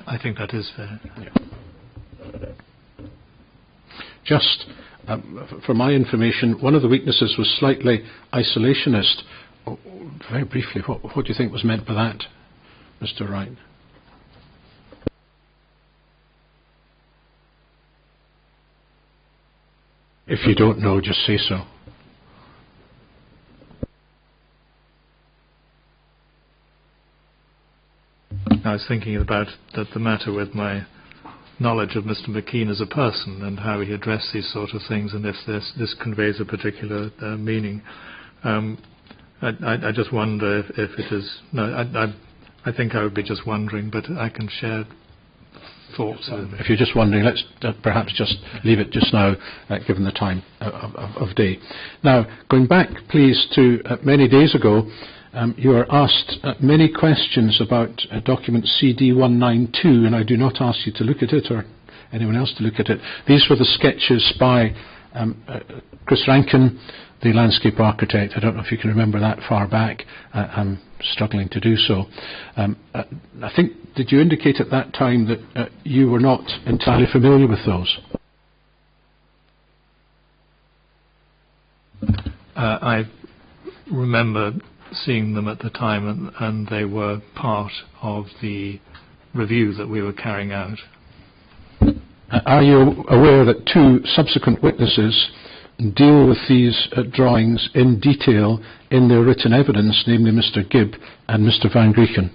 I think that is fair. Yeah. Just for my information, one of the weaknesses was slightly isolationist. Oh, very briefly, what do you think was meant by that, Mr. Wright? If you don't know, just say so. I was thinking about the matter with my knowledge of Mr. McKean as a person and how he addressed these sort of things, and if this conveys a particular meaning. I just wonder if it is. No, I think I would be just wondering, but I can share thoughts. If you're just wondering, let's perhaps just leave it just now, given the time of day. Now, going back, please, to many days ago, you were asked many questions about document CD192, and I do not ask you to look at it or anyone else to look at it. These were the sketches by Chris Rankin, the landscape architect. I don't know if you can remember that far back. I'm struggling to do so. I think, did you indicate at that time that you were not entirely familiar with those? I remember seeing them at the time, and they were part of the review that we were carrying out. Are you aware that 2 subsequent witnesses deal with these drawings in detail in their written evidence, namely Mr. Gibb and Mr. Van Grieken?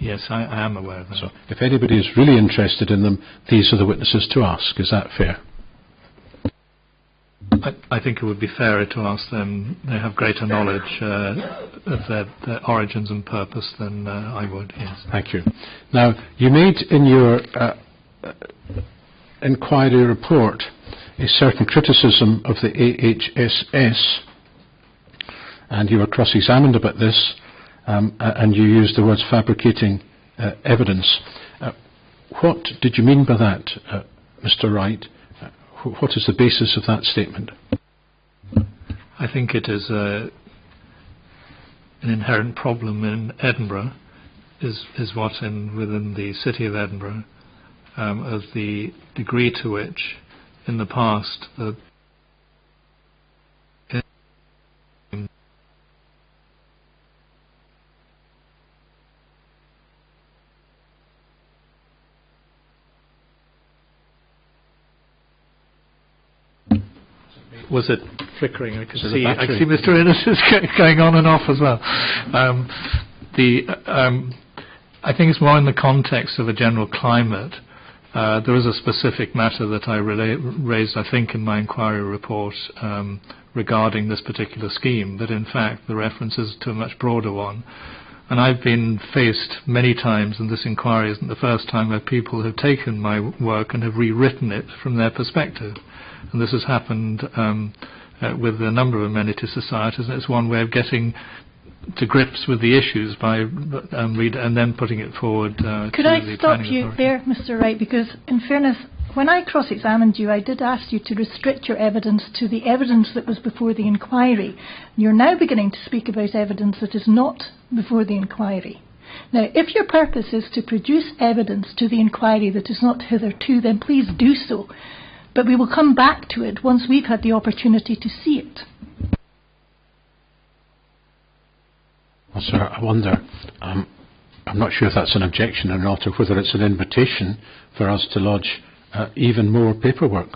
Yes, I am aware of that. So if anybody is really interested in them, these are the witnesses to ask. Is that fair? I think it would be fairer to ask them. They have greater knowledge of their origins and purpose than I would, yes. Thank you. Now, you made in your inquiry report a certain criticism of the AHSS, and you were cross-examined about this, and you used the words fabricating evidence. What did you mean by that, Mr. Wright? What is the basis of that statement? I think it is an inherent problem in Edinburgh, is what within the city of Edinburgh, of the degree to which in the past was it flickering? I can see. I see Mr. Innes is going on and off as well. I think it's more in the context of a general climate There is a specific matter that I raised, I think, in my inquiry report regarding this particular scheme, but in fact the reference is to a much broader one. And I've been faced many times, and this inquiry isn't the first time, where people have taken my work and have rewritten it from their perspective. And this has happened with a number of amenity societies, and it's one way of getting to grips with the issues by and then putting it forward to the planning authority. Could I stop you there, Mr. Wright? Because in fairness, when I cross-examined you, I did ask you to restrict your evidence to the evidence that was before the inquiry. You're now beginning to speak about evidence that is not before the inquiry. Now, if your purpose is to produce evidence to the inquiry that is not hitherto, then please do so. But we will come back to it once we've had the opportunity to see it. Well, sir, I wonder, I'm not sure if that's an objection or not, or whether it's an invitation for us to lodge even more paperwork,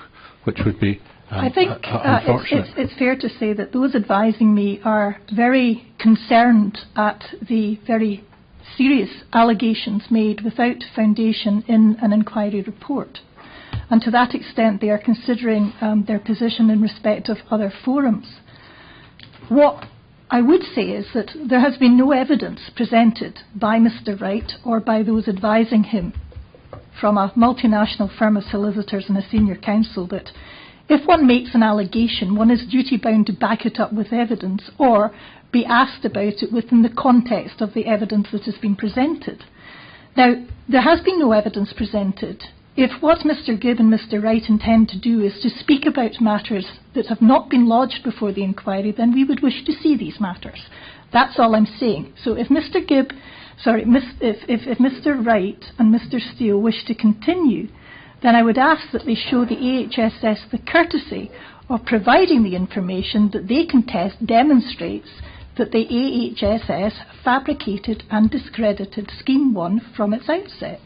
which would be I think unfortunate. It's fair to say that those advising me are very concerned at the very serious allegations made without foundation in an inquiry report. And to that extent, they are considering their position in respect of other forums. What I would say is that there has been no evidence presented by Mr. Wright or by those advising him from a multinational firm of solicitors and a senior counsel that if one makes an allegation, one is duty-bound to back it up with evidence or be asked about it within the context of the evidence that has been presented. Now, there has been no evidence presented. If what Mr. Gibb and Mr. Wright intend to do is to speak about matters that have not been lodged before the inquiry, then we would wish to see these matters. That's all I'm saying. So if Mr. Gibb, if Mr. Wright and Mr. Steele wish to continue, then I would ask that they show the AHSS the courtesy of providing the information that they contest demonstrates that the AHSS fabricated and discredited Scheme 1 from its outset.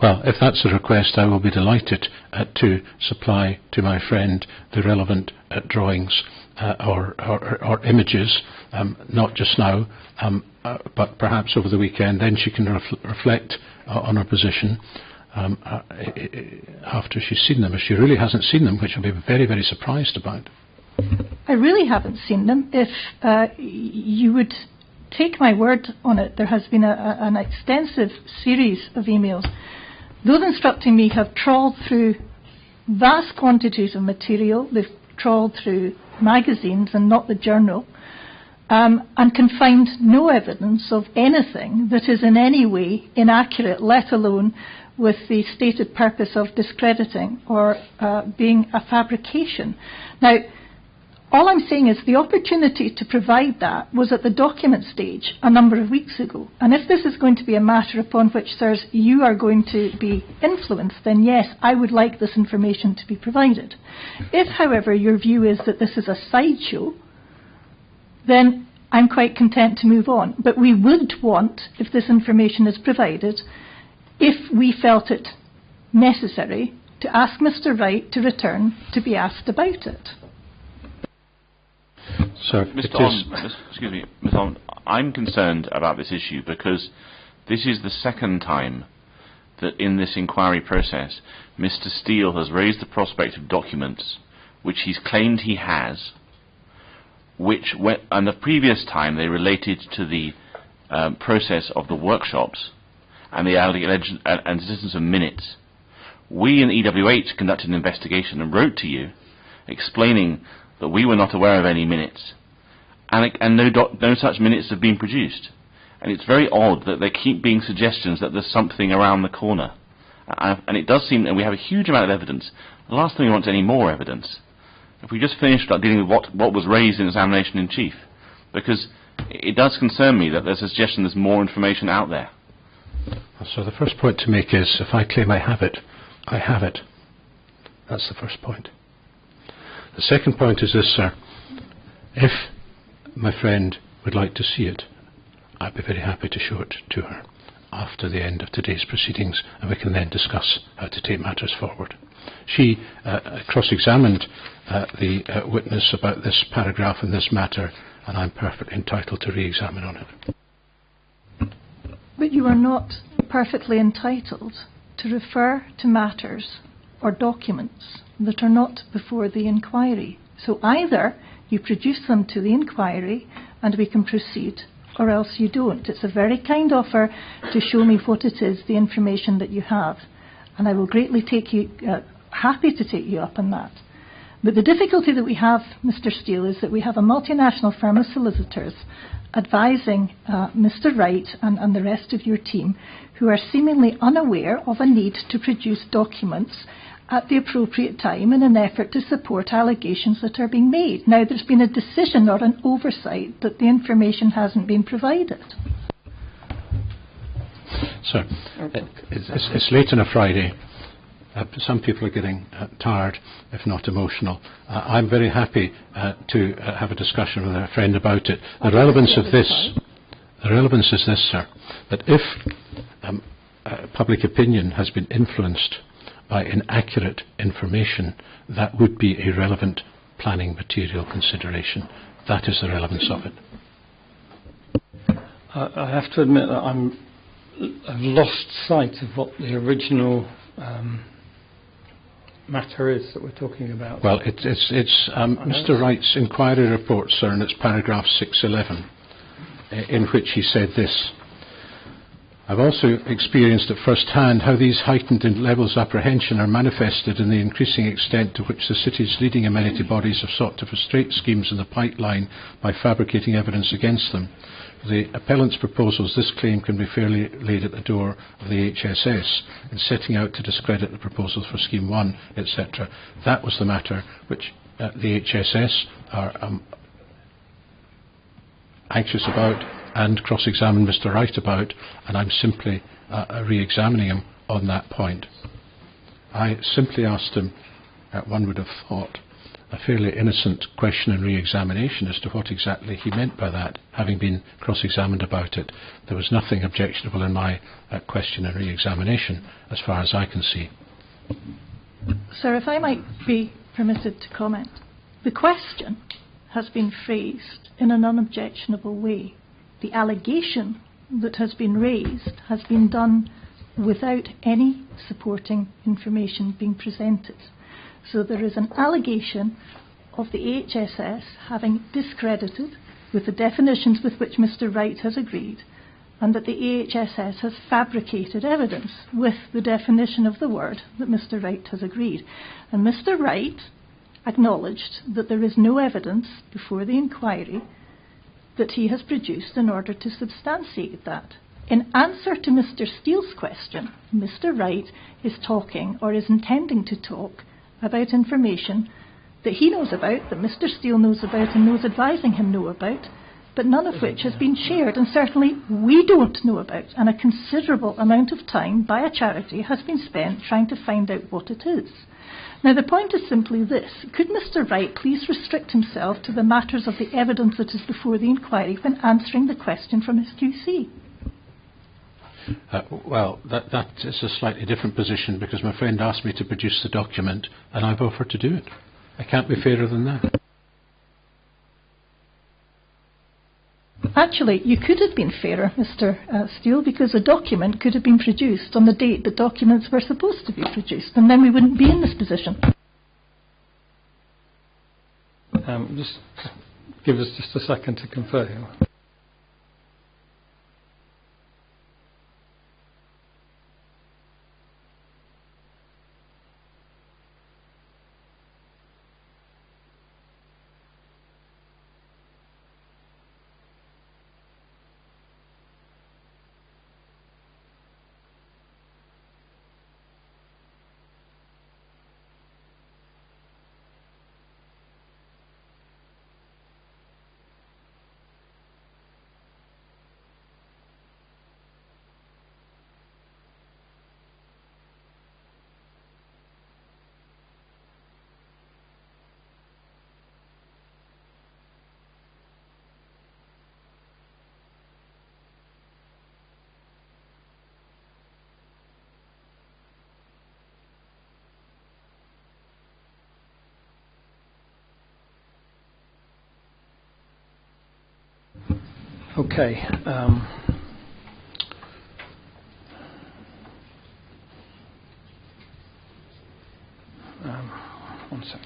Well, if that's a request, I will be delighted to supply to my friend the relevant drawings or images, not just now, but perhaps over the weekend. Then she can reflect on her position after she's seen them. If she really hasn't seen them, which I'll be very, very surprised about. I really haven't seen them. If you would take my word on it, there has been an extensive series of emails. Those instructing me have trawled through vast quantities of material. They've trawled through magazines and not the journal, and can find no evidence of anything that is in any way inaccurate, let alone with the stated purpose of discrediting or being a fabrication. Now, all I'm saying is the opportunity to provide that was at the document stage a number of weeks ago. And if this is going to be a matter upon which, sirs, you are going to be influenced, then yes, I would like this information to be provided. If, however, your view is that this is a sideshow, then I'm quite content to move on. But we would want, if this information is provided, if we felt it necessary, to ask Mr. Wright to return to be asked about it. So, excuse me, Ms. Holland, I'm concerned about this issue because this is the second time that in this inquiry process Mr. Steele has raised the prospect of documents which he's claimed he has, and the previous time they related to the process of the workshops and the alleged existence of minutes. We in EWH conducted an investigation and wrote to you explaining that we were not aware of any minutes, and no such minutes have been produced. And it's very odd that there keep being suggestions that there's something around the corner. And it does seem that we have a huge amount of evidence. The last thing we want is any more evidence. If we just finished dealing with what was raised in examination in chief, because it does concern me that there's a suggestion there's more information out there. So the first point to make is, if I claim I have it, I have it. That's the first point. The second point is this, sir. If my friend would like to see it, I'd be very happy to show it to her after the end of today's proceedings, and we can then discuss how to take matters forward. She cross-examined the witness about this paragraph in this matter, and I'm perfectly entitled to re-examine on it. But you are not perfectly entitled to refer to matters or documents that are not before the inquiry. So either you produce them to the inquiry and we can proceed, or else you don't. It's a very kind offer to show me what it is, the information that you have. And I will greatly happy to take you up on that. But the difficulty that we have, Mr. Steele, is that we have a multinational firm of solicitors advising Mr. Wright and the rest of your team who are seemingly unaware of a need to produce documents at the appropriate time in an effort to support allegations that are being made. Now, there's been a decision or an oversight that the information hasn't been provided. Sir, it's late on a Friday. Some people are getting tired, if not emotional. I'm very happy to have a discussion with a friend about it. The relevance is this, sir, that if public opinion has been influenced by inaccurate information, that would be a relevant planning material consideration. That is the relevance of it. I have to admit that I've lost sight of what the original matter is that we're talking about. Well, it's Mr. Wright's inquiry report, sir, and it's paragraph 611, in which he said this: I've also experienced at first hand how these heightened levels of apprehension are manifested in the increasing extent to which the city's leading amenity bodies have sought to frustrate schemes in the pipeline by fabricating evidence against them. For the appellant's proposals, this claim can be fairly laid at the door of the HSS in setting out to discredit the proposals for Scheme 1, etc. That was the matter which the HSS are anxious about and cross-examine Mr. Wright about, and I'm simply re-examining him on that point. I simply asked him, one would have thought, a fairly innocent question and re-examination as to what exactly he meant by that, having been cross-examined about it. There was nothing objectionable in my question and re-examination, as far as I can see. Sir, if I might be permitted to comment. The question has been phrased in an unobjectionable way. The allegation that has been raised has been done without any supporting information being presented. So there is an allegation of the HSS having discredited with the definitions with which Mr. Wright has agreed, and that the HSS has fabricated evidence with the definition of the word that Mr. Wright has agreed. And Mr. Wright acknowledged that there is no evidence before the inquiry that he has produced in order to substantiate that. In answer to Mr. Steele's question, Mr. Wright is talking, or is intending to talk, about information that he knows about, that Mr. Steele knows about and knows advising him know about, but none of which has been shared, and certainly we don't know about. And a considerable amount of time by a charity has been spent trying to find out what it is. Now, the point is simply this: could Mr. Wright please restrict himself to the matters of the evidence that is before the inquiry when answering the question from his QC? Well, that is a slightly different position, because my friend asked me to produce the document and I've offered to do it. I can't be fairer than that. Actually, you could have been fairer, Mr. Steele, because a document could have been produced on the date that documents were supposed to be produced, and then we wouldn't be in this position. Just give us just a second to confer here. Okay. So.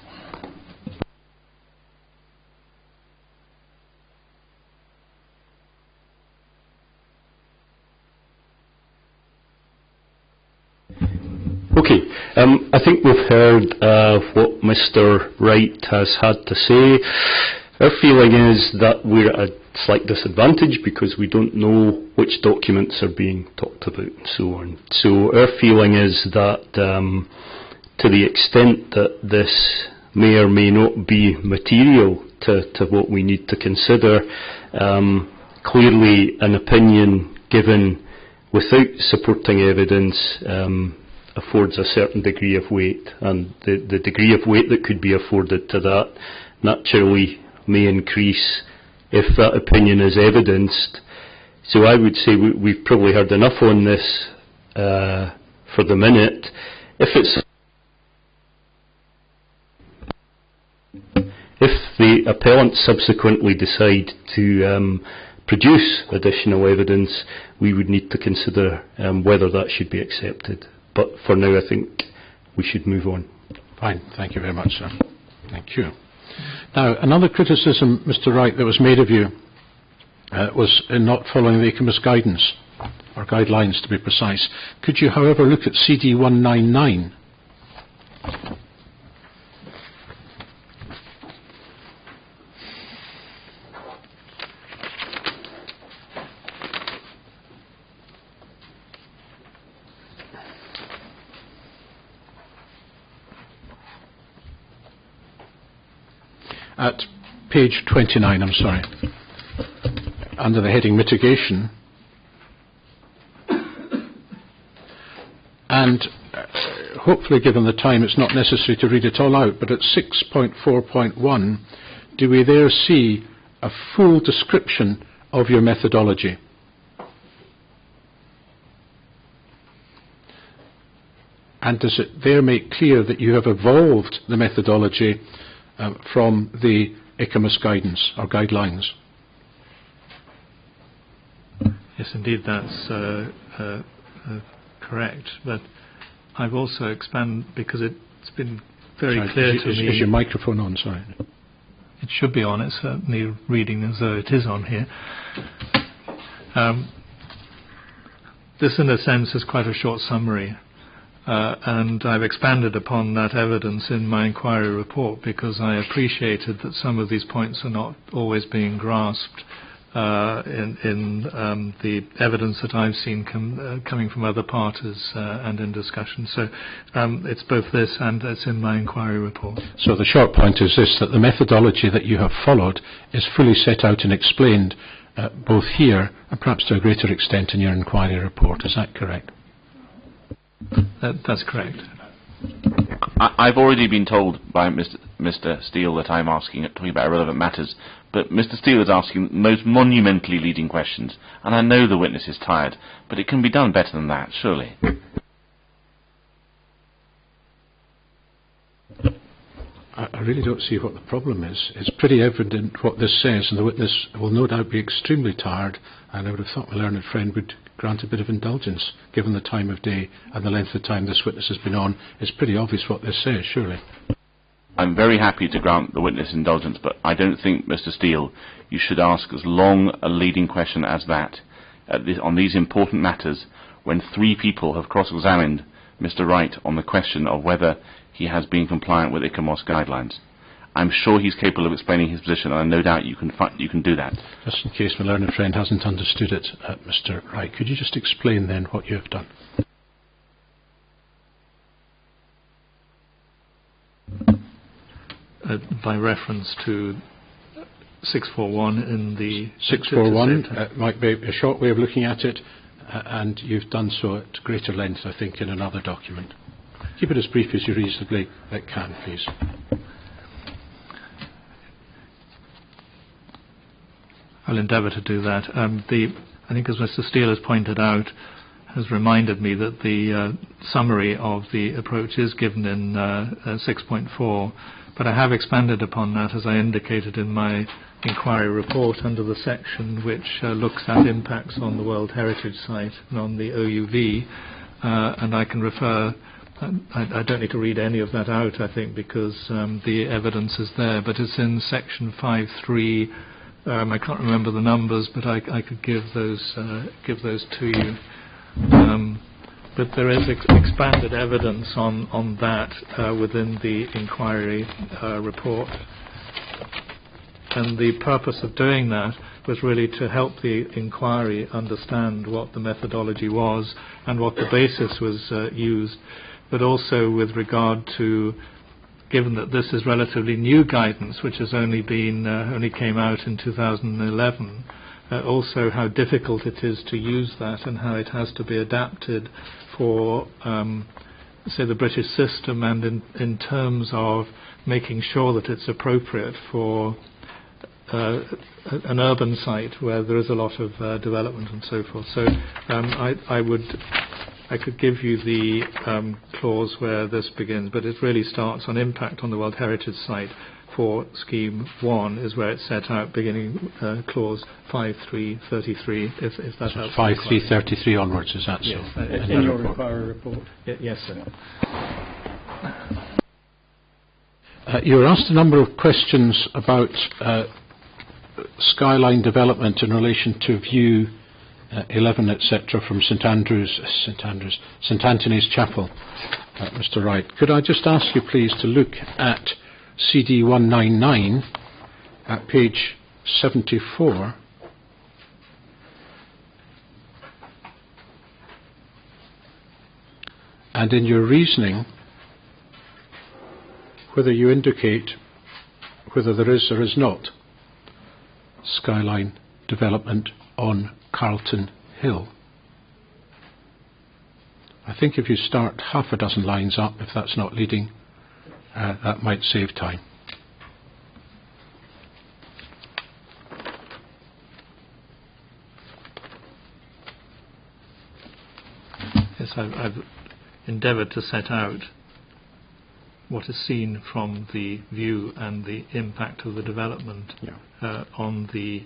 Okay, I think we've heard what Mr. Wright has had to say. Our feeling is that we're at a slight disadvantage because we don't know which documents are being talked about and so on. So our feeling is that to the extent that this may or may not be material to what we need to consider, clearly an opinion given without supporting evidence affords a certain degree of weight, and the degree of weight that could be afforded to that naturally may increase if that opinion is evidenced. So I would say we've probably heard enough on this for the minute. If the appellants subsequently decide to produce additional evidence, we would need to consider whether that should be accepted. But for now, I think we should move on. Fine. Thank you very much, sir. Thank you. Now, another criticism, Mr. Wright, that was made of you was in not following the ICOMOS guidance, or guidelines to be precise. Could you, however, look at CD 199? At page 29, I'm sorry, under the heading Mitigation, and hopefully given the time it's not necessary to read it all out, but at 6.4.1 do we there see a full description of your methodology? And does it there make clear that you have evolved the methodology from the ICOMOS guidance or guidelines? Yes, indeed, that's correct. But I've also expanded, because it's been very clear to me... Is your microphone on? Sorry. It should be on. It's certainly reading as though it is on here. This, in a sense, is quite a short summary. And I've expanded upon that evidence in my inquiry report because I appreciated that some of these points are not always being grasped in the evidence that I've seen coming from other parties and in discussion. So it's both this and it's in my inquiry report. So the short point is this, that the methodology that you have followed is fully set out and explained both here and perhaps to a greater extent in your inquiry report. Is that correct? That's correct. I've already been told by Mr. Steele that I'm talking about irrelevant matters, but Mr. Steele is asking most monumentally leading questions, and I know the witness is tired, but it can be done better than that, surely. I really don't see what the problem is. It's pretty evident what this says, and the witness will no doubt be extremely tired, and I would have thought my learned friend would grant a bit of indulgence, given the time of day and the length of time this witness has been on. It's pretty obvious what this says, surely. I'm very happy to grant the witness indulgence, but I don't think, Mr. Steele, you should ask as long a leading question as that on these important matters when 3 people have cross-examined Mr. Wright on the question of whether he has been compliant with ICOMOS guidelines. I'm sure he's capable of explaining his position, and no doubt you can do that. Just in case my learned friend hasn't understood it, Mr. Wright, could you just explain then what you have done? By reference to 641 in the... 641 might be a short way of looking at it, and you've done so at greater length, I think, in another document. Keep it as brief as you reasonably can, please. I'll endeavour to do that. I think, as Mr. Steele has pointed out, has reminded me that the summary of the approach is given in 6.4, but I have expanded upon that, as I indicated in my inquiry report, under the section which looks at impacts on the World Heritage Site and on the OUV, and I can refer I don't need to read any of that out, I think, because the evidence is there. But it's in section 5.3. I can't remember the numbers, but I could give those to you. But there is expanded evidence on that within the inquiry report. And the purpose of doing that was really to help the inquiry understand what the methodology was and what the basis was used, but also with regard to, given that this is relatively new guidance, which has only came out in 2011, also how difficult it is to use that and how it has to be adapted for, say, the British system, and in terms of making sure that it's appropriate for an urban site where there is a lot of development and so forth. So I could give you the clause where this begins, but it really starts on impact on the World Heritage Site for Scheme 1 is where it's set out, beginning clause 5.3.33, if that helps. 5.3.33 onwards, is that yes, so? In your inquiry report. Yes, sir. You were asked a number of questions about skyline development in relation to View 11, etc., from St Anthony's Chapel. Mr. Wright, could I just ask you, please, to look at CD 199 at page 74. And in your reasoning, whether you indicate whether there is or is not skyline development on Carlton Hill. I think if you start half a dozen lines up, if that's not leading, that might save time. Yes, I've endeavoured to set out what is seen from the view and the impact of the development on the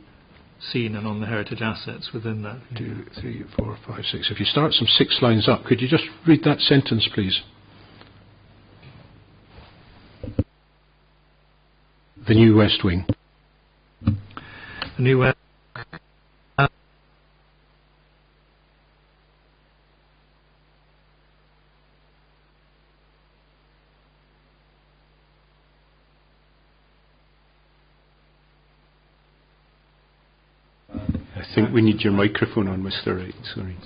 scene and on the heritage assets within that view. 2, 3, 4, 5, 6. If you start some 6 lines up, could you just read that sentence, please? The new West Wing. The new West I think we need your microphone on, Mr. Wright. Sorry.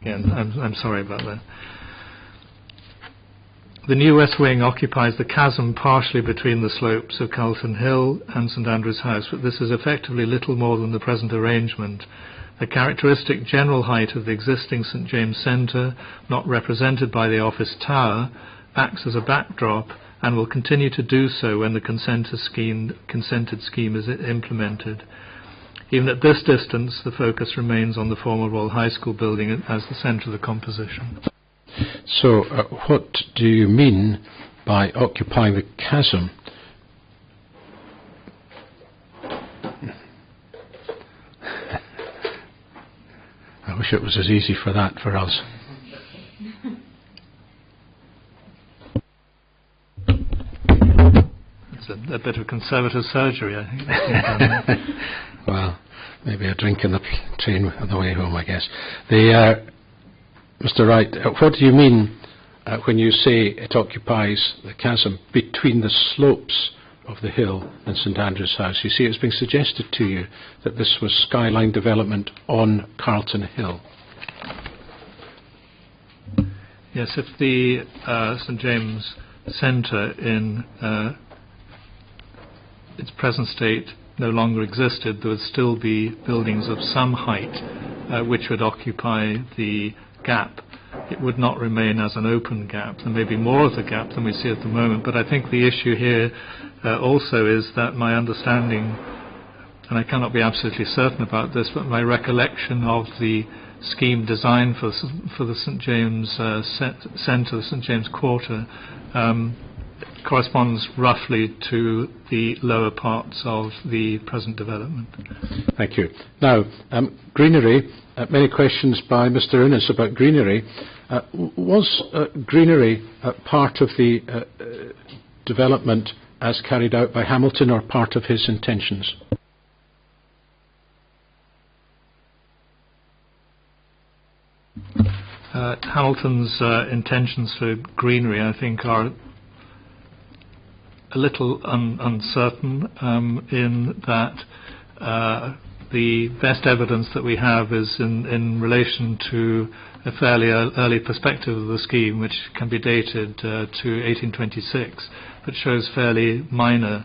Again, I'm sorry about that. The new West Wing occupies the chasm partially between the slopes of Carlton Hill and St Andrew's House, but this is effectively little more than the present arrangement. The characteristic general height of the existing St James Centre, not represented by the office tower, acts as a backdrop and will continue to do so when the consented scheme is implemented. Even at this distance, the focus remains on the former Royal High School building as the centre of the composition. So, what do you mean by occupying the chasm? I wish it was as easy for that for us. A bit of conservative surgery, I think. Well, maybe a drink in the train on the way home, I guess. Mr. Wright, what do you mean when you say it occupies the chasm between the slopes of the hill and St Andrew's House? You see, it's been suggested to you that this was skyline development on Carlton Hill. Yes, if the St James Centre in its present state no longer existed, there would still be buildings of some height which would occupy the gap. It would not remain as an open gap. There may be more of the gap than we see at the moment, but I think the issue here also is that my understanding, and I cannot be absolutely certain about this, but my recollection of the scheme design for the St James Centre, the St James Quarter, corresponds roughly to the lower parts of the present development. Thank you. Now, greenery, many questions by Mr. Innes about greenery. Was greenery part of the development as carried out by Hamilton or part of his intentions? Hamilton's intentions for greenery, I think, are a little uncertain in that the best evidence that we have is in relation to a fairly early perspective of the scheme, which can be dated to 1826, but shows fairly minor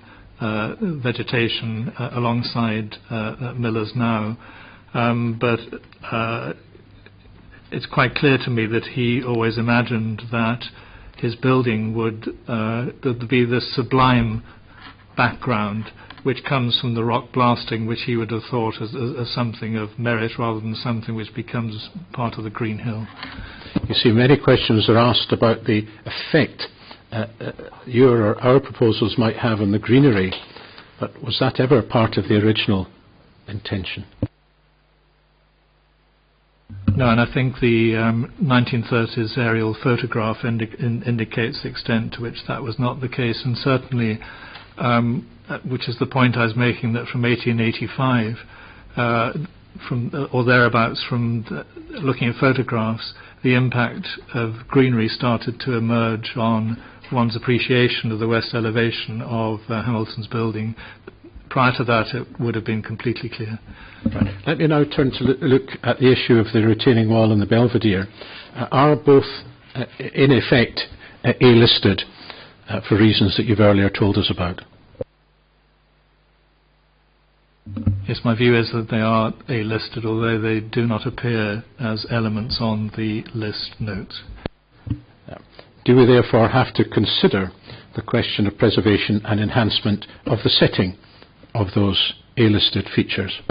vegetation alongside Miller's now. But it's quite clear to me that he always imagined that his building would be this sublime background which comes from the rock blasting, which he would have thought as something of merit rather than something which becomes part of the green hill. You see, many questions are asked about the effect your or our proposals might have on the greenery, but was that ever part of the original intention? No, and I think the 1930s aerial photograph indicates the extent to which that was not the case, and certainly, which is the point I was making, that from 1885, or thereabouts, from looking at photographs, the impact of greenery started to emerge on one's appreciation of the west elevation of Hamilton's building. Prior to that, it would have been completely clear. Right. Let me now turn to look at the issue of the retaining wall and the Belvedere. Are both, in effect, A-listed for reasons that you've earlier told us about? Yes, my view is that they are A-listed, although they do not appear as elements on the list notes. Do we therefore have to consider the question of preservation and enhancement of the setting of those A-listed features?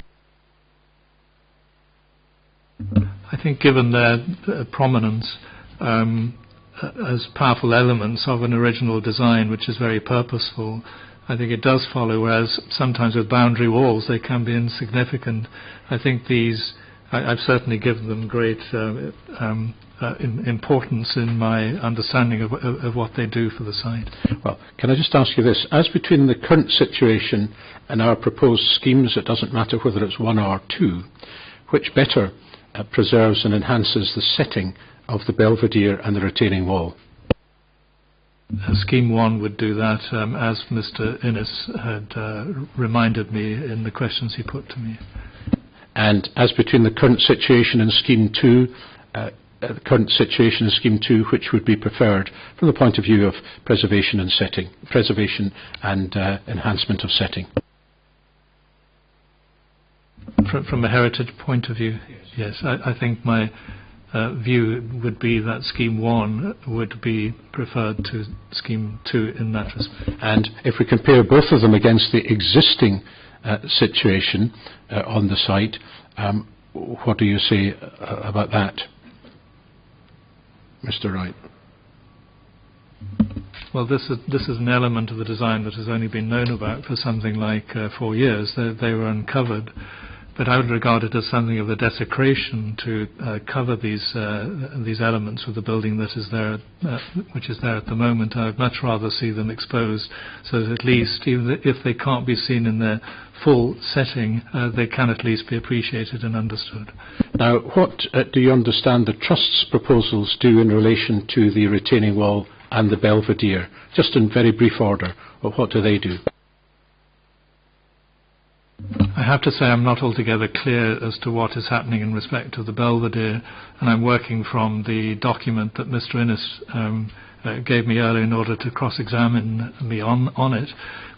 I think given their prominence as powerful elements of an original design which is very purposeful, I think it does follow, whereas sometimes with boundary walls they can be insignificant. I think these, I've certainly given them great importance in my understanding of what they do for the site. Well, can I just ask you this? As between the current situation and our proposed schemes, it doesn't matter whether it's one or two, which better preserves and enhances the setting of the Belvedere and the retaining wall? Scheme 1 would do that, as Mr. Innes had reminded me in the questions he put to me. And as between the current situation and Scheme 2, the current situation in Scheme 2, which would be preferred from the point of view of preservation and setting, preservation and enhancement of setting? From a heritage point of view, yes. I think my view would be that Scheme 1 would be preferred to Scheme 2 in that respect. And if we compare both of them against the existing situation on the site, what do you say about that, Mr. Wright? Well, this is an element of the design that has only been known about for something like 4 years. They were uncovered. But I would regard it as something of a desecration to cover these elements of the building that is there, which is there at the moment. I would much rather see them exposed, so that at least, even if they can't be seen in their full setting, they can at least be appreciated and understood. Now, what do you understand the Trust's proposals do in relation to the retaining wall and the Belvedere? Just in very brief order, what do they do? I have to say I'm not altogether clear as to what is happening in respect to the Belvedere, and I'm working from the document that Mr. Innes gave me earlier in order to cross-examine me on it.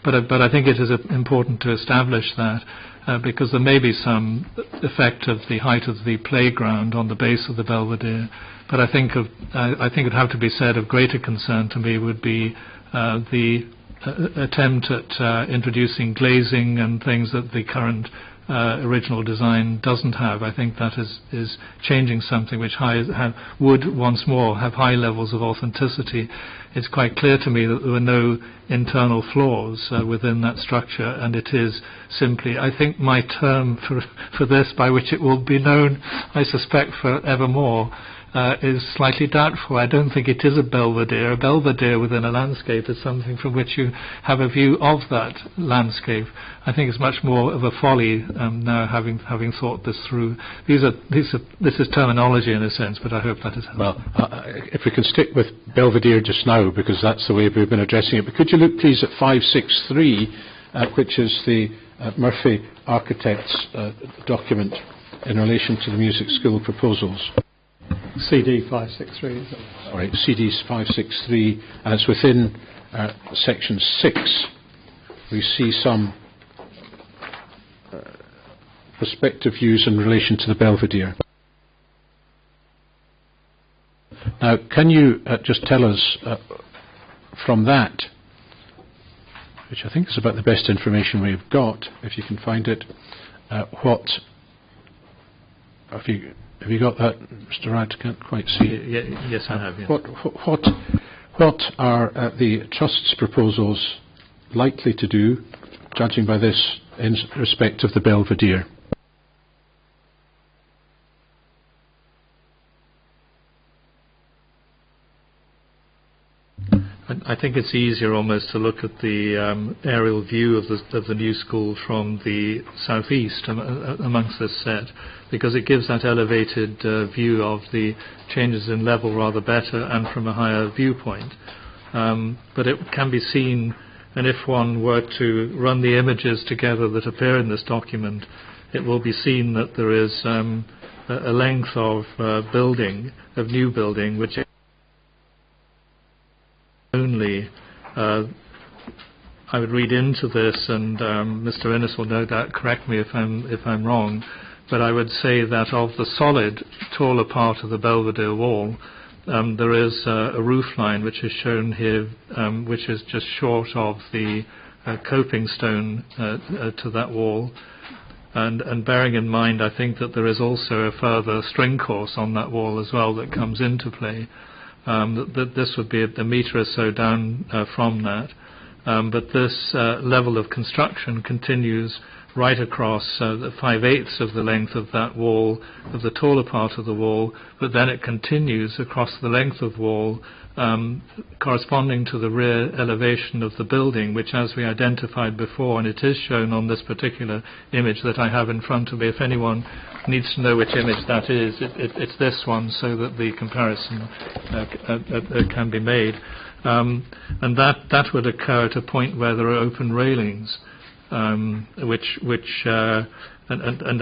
But I think it is important to establish that because there may be some effect of the height of the playground on the base of the Belvedere. But I think it would have to be said of greater concern to me would be the attempt at introducing glazing and things that the current original design doesn't have. I think that is changing something which would once more have high levels of authenticity. It's quite clear to me that there were no internal flaws within that structure, and it is simply, I think my term for this, by which it will be known, I suspect, forevermore, is slightly doubtful. I don't think it is a belvedere. A belvedere within a landscape is something from which you have a view of that landscape. I think it's much more of a folly now, having thought this through. This is terminology in a sense, but I hope that is helpful. Well, if we can stick with belvedere just now, because that's the way we've been addressing it. But could you look, please, at 563, which is the Murphy Architects document in relation to the music school proposals. CD 563. Sorry, CD 563, and it's within section 6. We see some prospective views in relation to the belvedere. Now, can you just tell us from that, which I think is about the best information we've got, if you can find it, what have you got that, Mr. Wright? I can't quite see it. Yes, I have. Yeah. What are the Trust's proposals likely to do, judging by this, in respect of the belvedere? I think it's easier almost to look at the aerial view of the new school from the southeast amongst this set, because it gives that elevated view of the changes in level rather better and from a higher viewpoint. But it can be seen, and if one were to run the images together that appear in this document, it will be seen that there is a length of new building, which only I would read into this, and Mr. Innes will no doubt correct me if I'm wrong, but I would say that of the solid, taller part of the belvedere wall, there is a roof line which is shown here, which is just short of the coping stone to that wall. And bearing in mind, I think that there is also a further string course on that wall as well that comes into play. That this would be a metre or so down from that. But this level of construction continues right across the 5/8 of the length of that wall, of the taller part of the wall, but then it continues across the length of wall corresponding to the rear elevation of the building, which, as we identified before, and it is shown on this particular image that I have in front of me. If anyone needs to know which image that is, it's this one, so that the comparison can be made. And that would occur at a point where there are open railings, and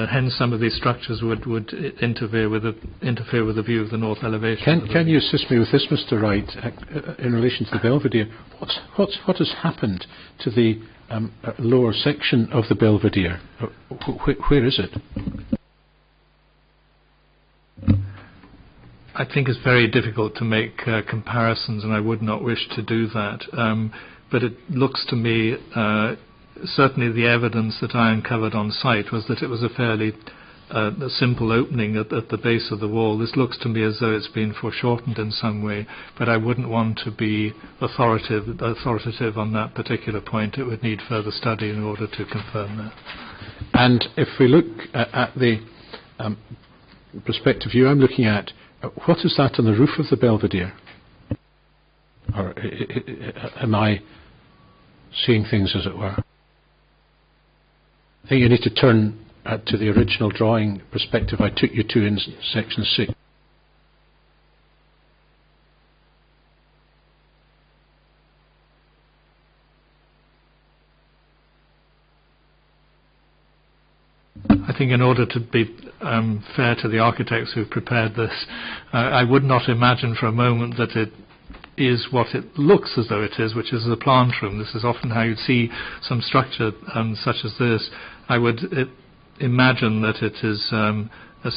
hence some of these structures would interfere with the view of the north elevation. Can you assist me with this, Mr. Wright, in relation to the belvedere? What has happened to the lower section of the belvedere? Where is it? I think it's very difficult to make comparisons, and I would not wish to do that. But it looks to me, certainly the evidence that I uncovered on site was that it was a fairly simple opening at the base of the wall. This looks to me as though it's been foreshortened in some way, but I wouldn't want to be authoritative on that particular point. It would need further study in order to confirm that. And if we look at the perspective view I'm looking at, what is that on the roof of the belvedere? Or am I seeing things as it were? I think you need to turn to the original drawing perspective I took you to in section 6. I think in order to be fair to the architects who've prepared this, I would not imagine for a moment that it is what it looks as though it is, which is a plant room. This is often how you'd see some structure such as this. imagine that it is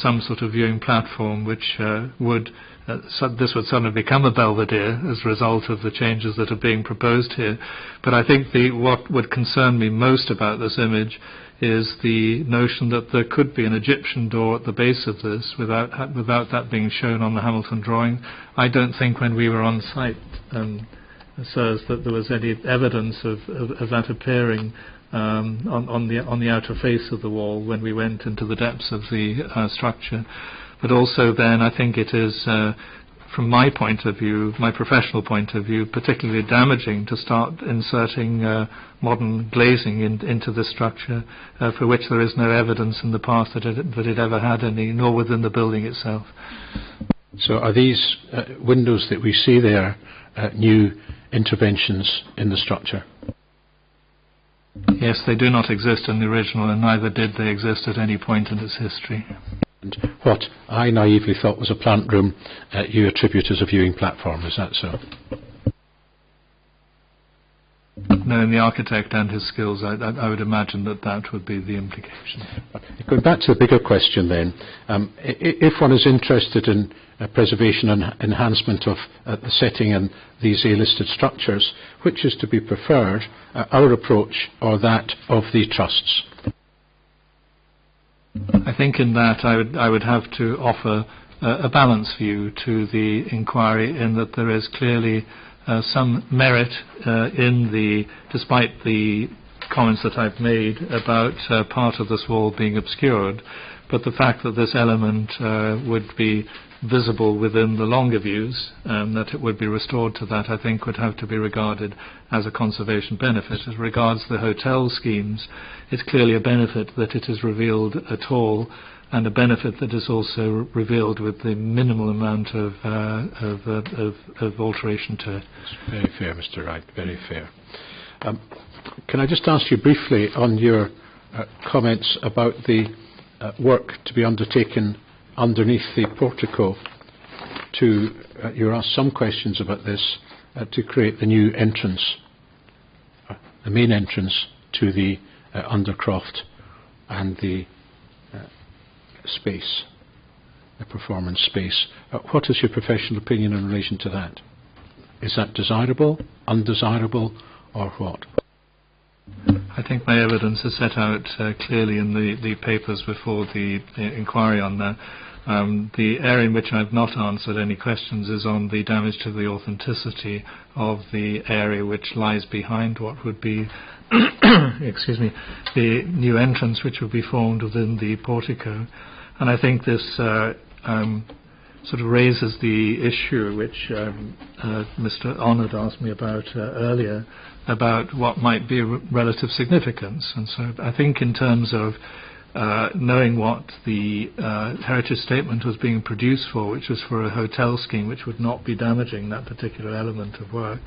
some sort of viewing platform which this would suddenly become a belvedere as a result of the changes that are being proposed here. But I think what would concern me most about this image is the notion that there could be an Egyptian door at the base of this without that being shown on the Hamilton drawing. I don't think when we were on site, sirs, that there was any evidence of that appearing on the outer face of the wall when we went into the depths of the structure. But also then I think it is, from my point of view, my professional point of view, particularly damaging to start inserting modern glazing into this structure for which there is no evidence in the past that it ever had any, nor within the building itself. So are these windows that we see there new interventions in the structure? Yes, they do not exist in the original, and neither did they exist at any point in its history. And what I naively thought was a plant room, you attribute as a viewing platform, is that so? No, in the architect and his skills, I would imagine that would be the implication. Going back to the bigger question then, if one is interested in preservation and enhancement of the setting and these A-listed structures, which is to be preferred, our approach or that of the trusts? I think in that I would have to offer a balanced view to the inquiry, in that there is clearly some merit despite the comments that I've made about part of this wall being obscured, but the fact that this element would be visible within the longer views, that it would be restored to that, I think would have to be regarded as a conservation benefit. As regards the hotel schemes, it's clearly a benefit that it is revealed at all, and a benefit that is also revealed with the minimal amount of alteration to it. Very fair, Mr. Wright, very fair. Can I just ask you briefly on your comments about the work to be undertaken underneath the portico you were asked some questions about this, to create the new entrance, the main entrance to the undercroft and the space, the performance space. What is your professional opinion in relation to that? Is that desirable, undesirable, or what? I think my evidence is set out clearly in the papers before the inquiry on that. The area in which I've not answered any questions is on the damage to the authenticity of the area which lies behind what would be the new entrance which would be formed within the portico. And I think this sort of raises the issue which Mr. Honard asked me about earlier, about what might be relative significance. And so I think in terms of knowing what the heritage statement was being produced for, which was for a hotel scheme which would not be damaging that particular element of work,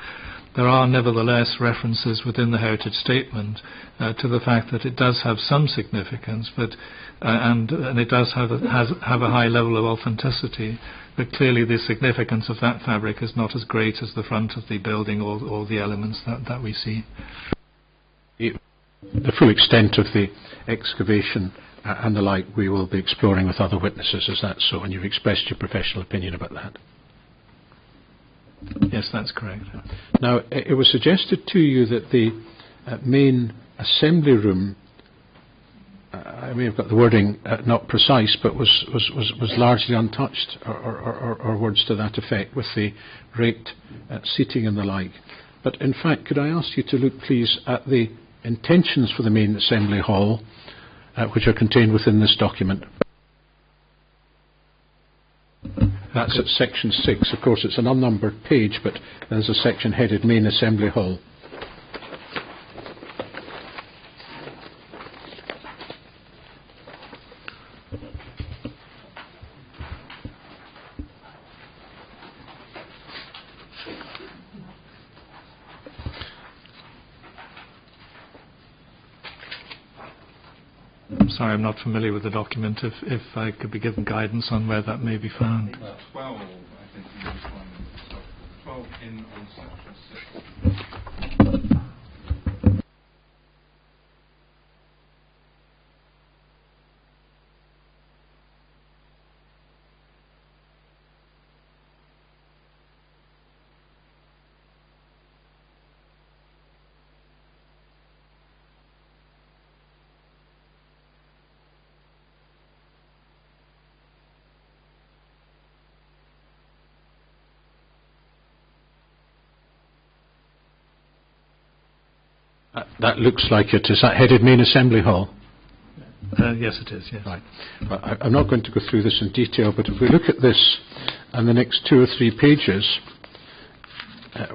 there are nevertheless references within the heritage statement to the fact that it does have some significance, but and it does have a high level of authenticity, but clearly the significance of that fabric is not as great as the front of the building or the elements that we see. The full extent of the excavation and the like we will be exploring with other witnesses, is that so? And you've expressed your professional opinion about that? Yes, that's correct. Now, it was suggested to you that the main assembly room, I may have got the wording not precise, but was largely untouched, or words to that effect, with the raked seating and the like. But in fact, could I ask you to look, please, at the intentions for the main assembly hall, which are contained within this document? That's at section 6. Of course, it's an unnumbered page, but there's a section headed Main Assembly Hall. Sorry, I'm not familiar with the document. If I could be given guidance on where that may be found. 12, I think, in this one. 12 in on section 6. That looks like it. Is that headed Main Assembly Hall? Yes, it is, yes. Right. Well, I'm not going to go through this in detail, but if we look at this and the next 2 or 3 pages,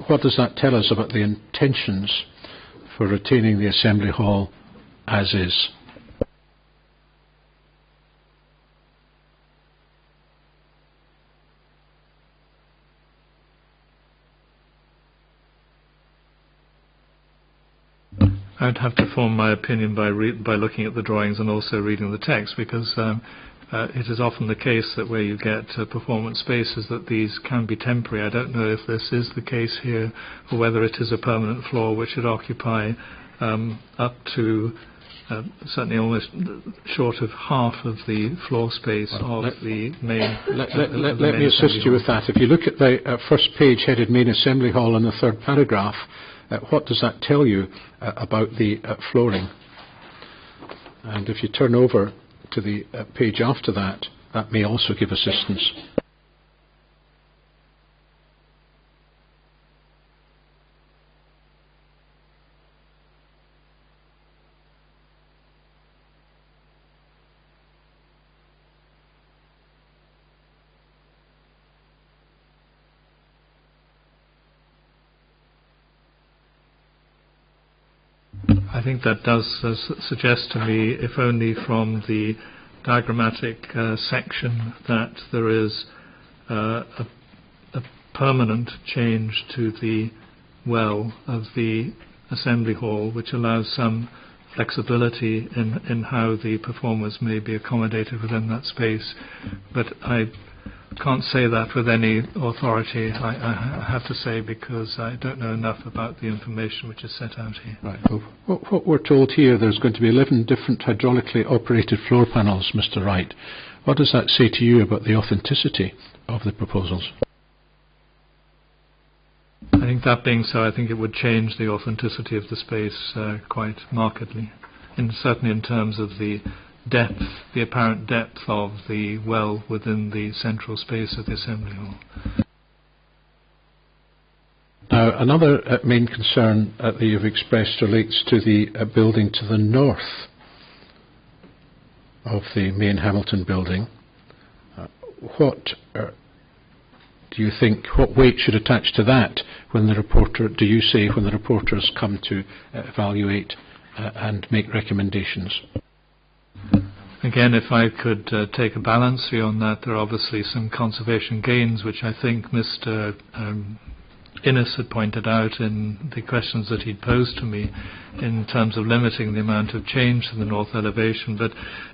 what does that tell us about the intentions for retaining the Assembly Hall as is? I'd have to form my opinion by looking at the drawings and also reading the text, because it is often the case that where you get performance spaces that these can be temporary. I don't know if this is the case here, or whether it is a permanent floor which would occupy up to certainly almost short of half of the floor space of the main. Let me assist you with that. If you look at the first page headed Main Assembly Hall in the 3rd paragraph, what does that tell you about the flooring? And if you turn over to the page after that, that may also give assistance. I think that does suggest to me, if only from the diagrammatic section, that there is a permanent change to the well of the Assembly Hall, which allows some flexibility in how the performers may be accommodated within that space. But I can't say that with any authority, I have to say, because I don't know enough about the information which is set out here. Right. Well, what we're told here, there's going to be 11 different hydraulically operated floor panels, Mr. Wright. What does that say to you about the authenticity of the proposals? I think that being so, I think it would change the authenticity of the space quite markedly, certainly in terms of the depth, the apparent depth of the well within the central space of the Assembly Hall. Now, another main concern that you've expressed relates to the building to the north of the main Hamilton building. What do you think, what weight should attach to that when the reporters come to evaluate and make recommendations? Again, if I could take a balance view on that, there are obviously some conservation gains, which I think Mr. Innes had pointed out in the questions that he'd posed to me in terms of limiting the amount of change to the north elevation. But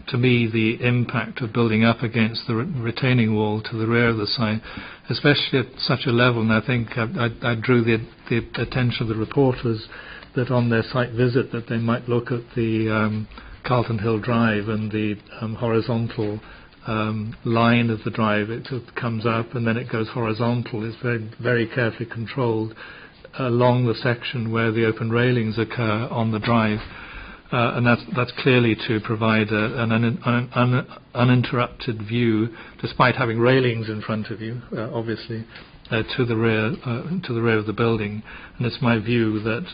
to me, the impact of building up against the retaining wall to the rear of the site, especially at such a level, and I think I drew the attention of the reporters that on their site visit that they might look at the Carlton Hill Drive and the horizontal line of the drive. It comes up and then it goes horizontal. It's very, very carefully controlled along the section where the open railings occur on the drive, and that's clearly to provide an uninterrupted view, despite having railings in front of you, obviously, to the rear of the building. And it's my view that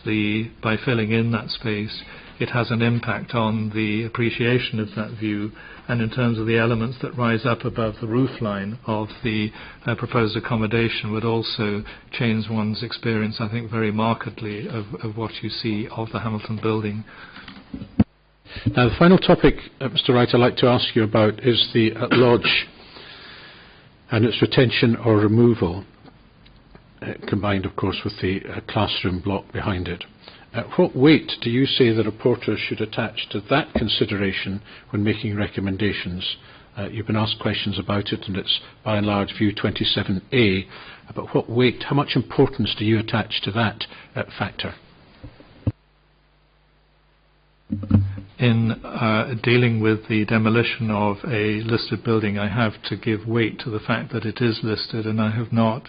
by filling in that space, it has an impact on the appreciation of that view, and in terms of the elements that rise up above the roof line of the proposed accommodation would also change one's experience, I think, very markedly of what you see of the Hamilton building. Now, the final topic, Mr. Wright, I'd like to ask you about is the lodge and its retention or removal, combined, of course, with the classroom block behind it. What weight do you say the reporters should attach to that consideration when making recommendations? You've been asked questions about it, and it's by and large view 27A. But what weight, how much importance do you attach to that factor? In dealing with the demolition of a listed building, I have to give weight to the fact that it is listed, and I have not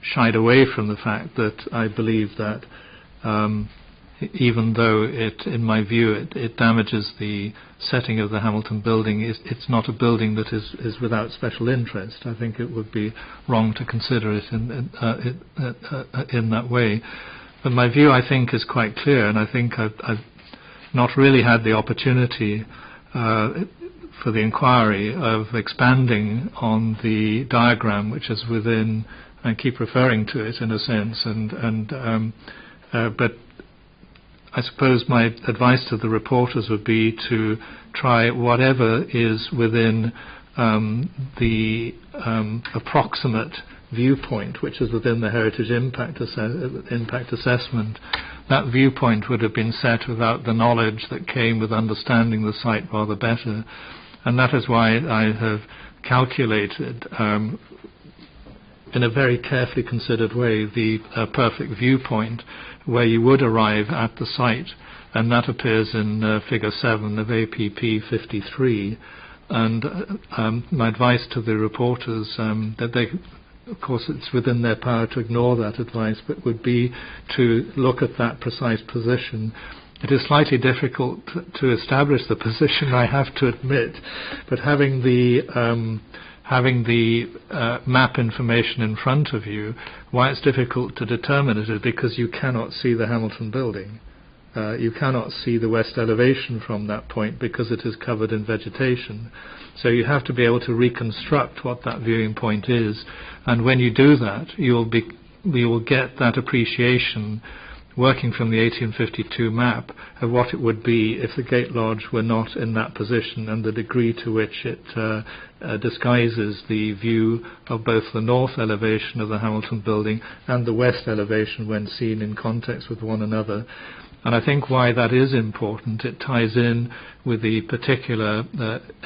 shied away from the fact that I believe that even though in my view, it damages the setting of the Hamilton building, it's not a building that is without special interest. I think it would be wrong to consider it in that way. But my view, I think, is quite clear, and I think I've not really had the opportunity for the inquiry of expanding on the diagram, which is within. I keep referring to it in a sense, but I suppose my advice to the reporters would be to try whatever is within the approximate viewpoint, which is within the heritage impact assessment. That viewpoint would have been set without the knowledge that came with understanding the site rather better, and that is why I have calculated in a very carefully considered way the perfect viewpoint where you would arrive at the site, and that appears in figure 7 of APP 53. And my advice to the reporters, that they, of course it's within their power to ignore that advice, but would be to look at that precise position. It is slightly difficult to establish the position, I have to admit, but having the map information in front of you, why it's difficult to determine it is because you cannot see the Hamilton building. You cannot see the west elevation from that point because it is covered in vegetation. So you have to be able to reconstruct what that viewing point is, and when you do that, you will get that appreciation working from the 1852 map of what it would be if the gate lodge were not in that position, and the degree to which it disguises the view of both the north elevation of the Hamilton building and the west elevation when seen in context with one another. And I think why that is important, it ties in with the particular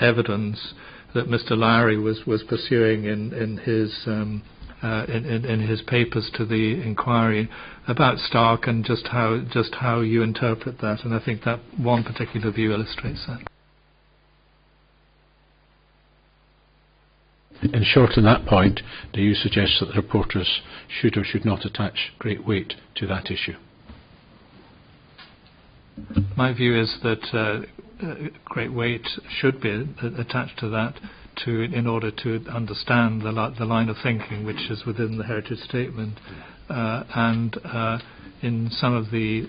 evidence that Mr. Lowry was pursuing in his papers to the inquiry about Stark, and just how you interpret that. And I think that one particular view illustrates that. In short, on that point, do you suggest that the reporters should or should not attach great weight to that issue? My view is that great weight should be attached to that in order to understand the line of thinking which is within the heritage statement, and in some of the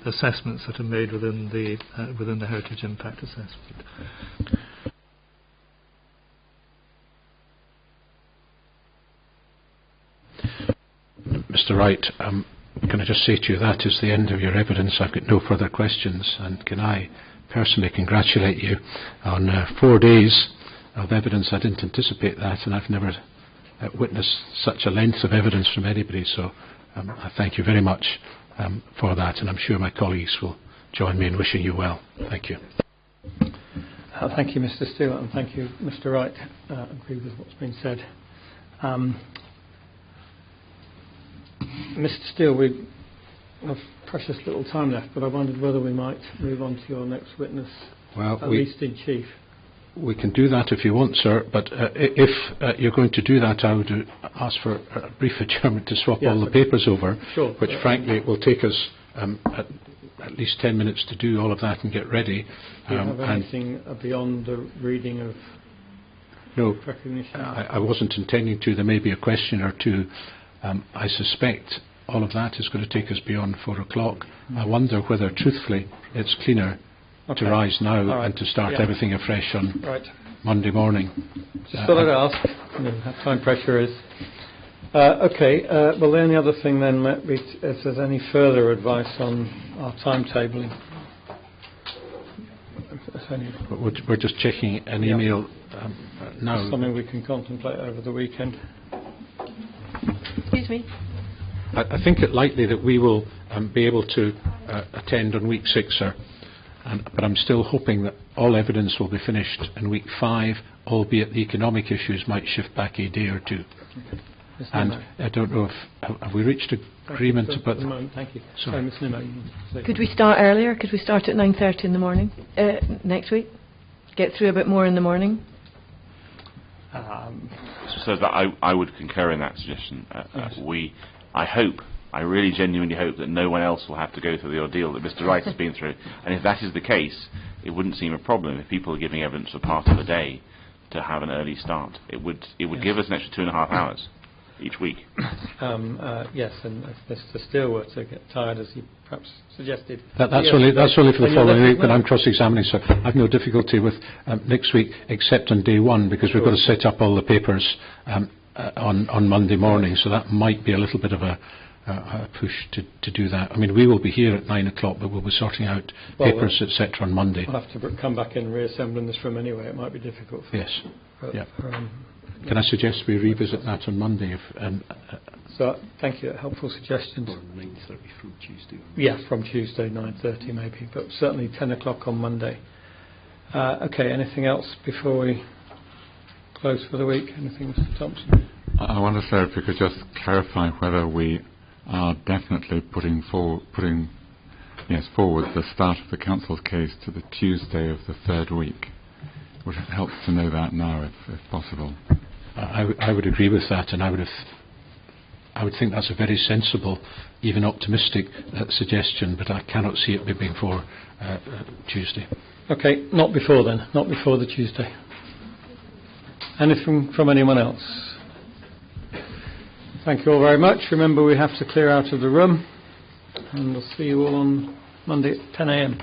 assessments that are made within the heritage impact assessment. Mr. Wright, can I just say to you that is the end of your evidence. I've got no further questions, and can I personally congratulate you on 4 days of evidence. I didn't anticipate that, and I've never witnessed such a length of evidence from anybody, so I thank you very much for that, and I'm sure my colleagues will join me in wishing you well. Thank you. Thank you, Mr. Steele, and thank you, Mr. Wright. I agree with what's been said. Mr. Steele, we have precious little time left, but I wondered whether we might move on to your next witness, at least in chief. We can do that if you want, sir, but if you're going to do that, I would ask for a brief adjournment to swap all the papers over, which frankly will take us at least 10 minutes to do all of that and get ready. Do you have anything beyond the reading of recognition? I wasn't intending to. There may be a question or two. I suspect all of that is going to take us beyond 4 o'clock. I wonder whether, truthfully, it's cleaner to rise now and to start everything afresh on Monday morning. Just thought I'd ask. How time pressure is. Well, the only other thing then might be if there's any further advice on our timetabling. We're just checking an email now. Something we can contemplate over the weekend. Excuse me. I think it likely that we will be able to attend on week 6, sir. But I'm still hoping that all evidence will be finished in week 5, albeit the economic issues might shift back a day or two. And I don't know if have we reached agreement about the moment. Thank you. Sorry, Ms. Nimmo. Could we start earlier? Could we start at 9:30 in the morning next week? Get through a bit more in the morning. So that I would concur in that suggestion. I really genuinely hope that no one else will have to go through the ordeal that Mr. Wright has been through. And if that is the case, it wouldn't seem a problem if people are giving evidence for part of the day to have an early start. It would give us an extra 2.5 hours. each week. Yes, and if Mr. Steele were to get tired, as he perhaps suggested. That's yes, only for the following week when no. I'm cross-examining, so I've no difficulty with next week, except on day one, because we've got to set up all the papers on Monday morning, so that might be a little bit of a push to do that. I mean, we will be here at 9 o'clock, but we'll be sorting out papers, etc. on Monday. We'll have to come back and reassemble in this room anyway. It might be difficult. Yes. But, Yeah. Can I suggest we revisit that on Monday? So, thank you. Helpful suggestions. Or 9:30 from Tuesday. Yeah, from Tuesday, 9:30 maybe, but certainly 10 o'clock on Monday. Okay, anything else before we close for the week? Anything, Mr. Thompson? I wonder, sir, if you could just clarify whether we are definitely putting forward the start of the council's case to the Tuesday of the third week. Would it help to know that now, if possible? I would agree with that, and I would think that's a very sensible, even optimistic suggestion, but I cannot see it being for Tuesday. Okay, not before then, not before the Tuesday. Anything from anyone else? Thank you all very much. Remember, we have to clear out of the room, and we'll see you all on Monday at 10 a.m.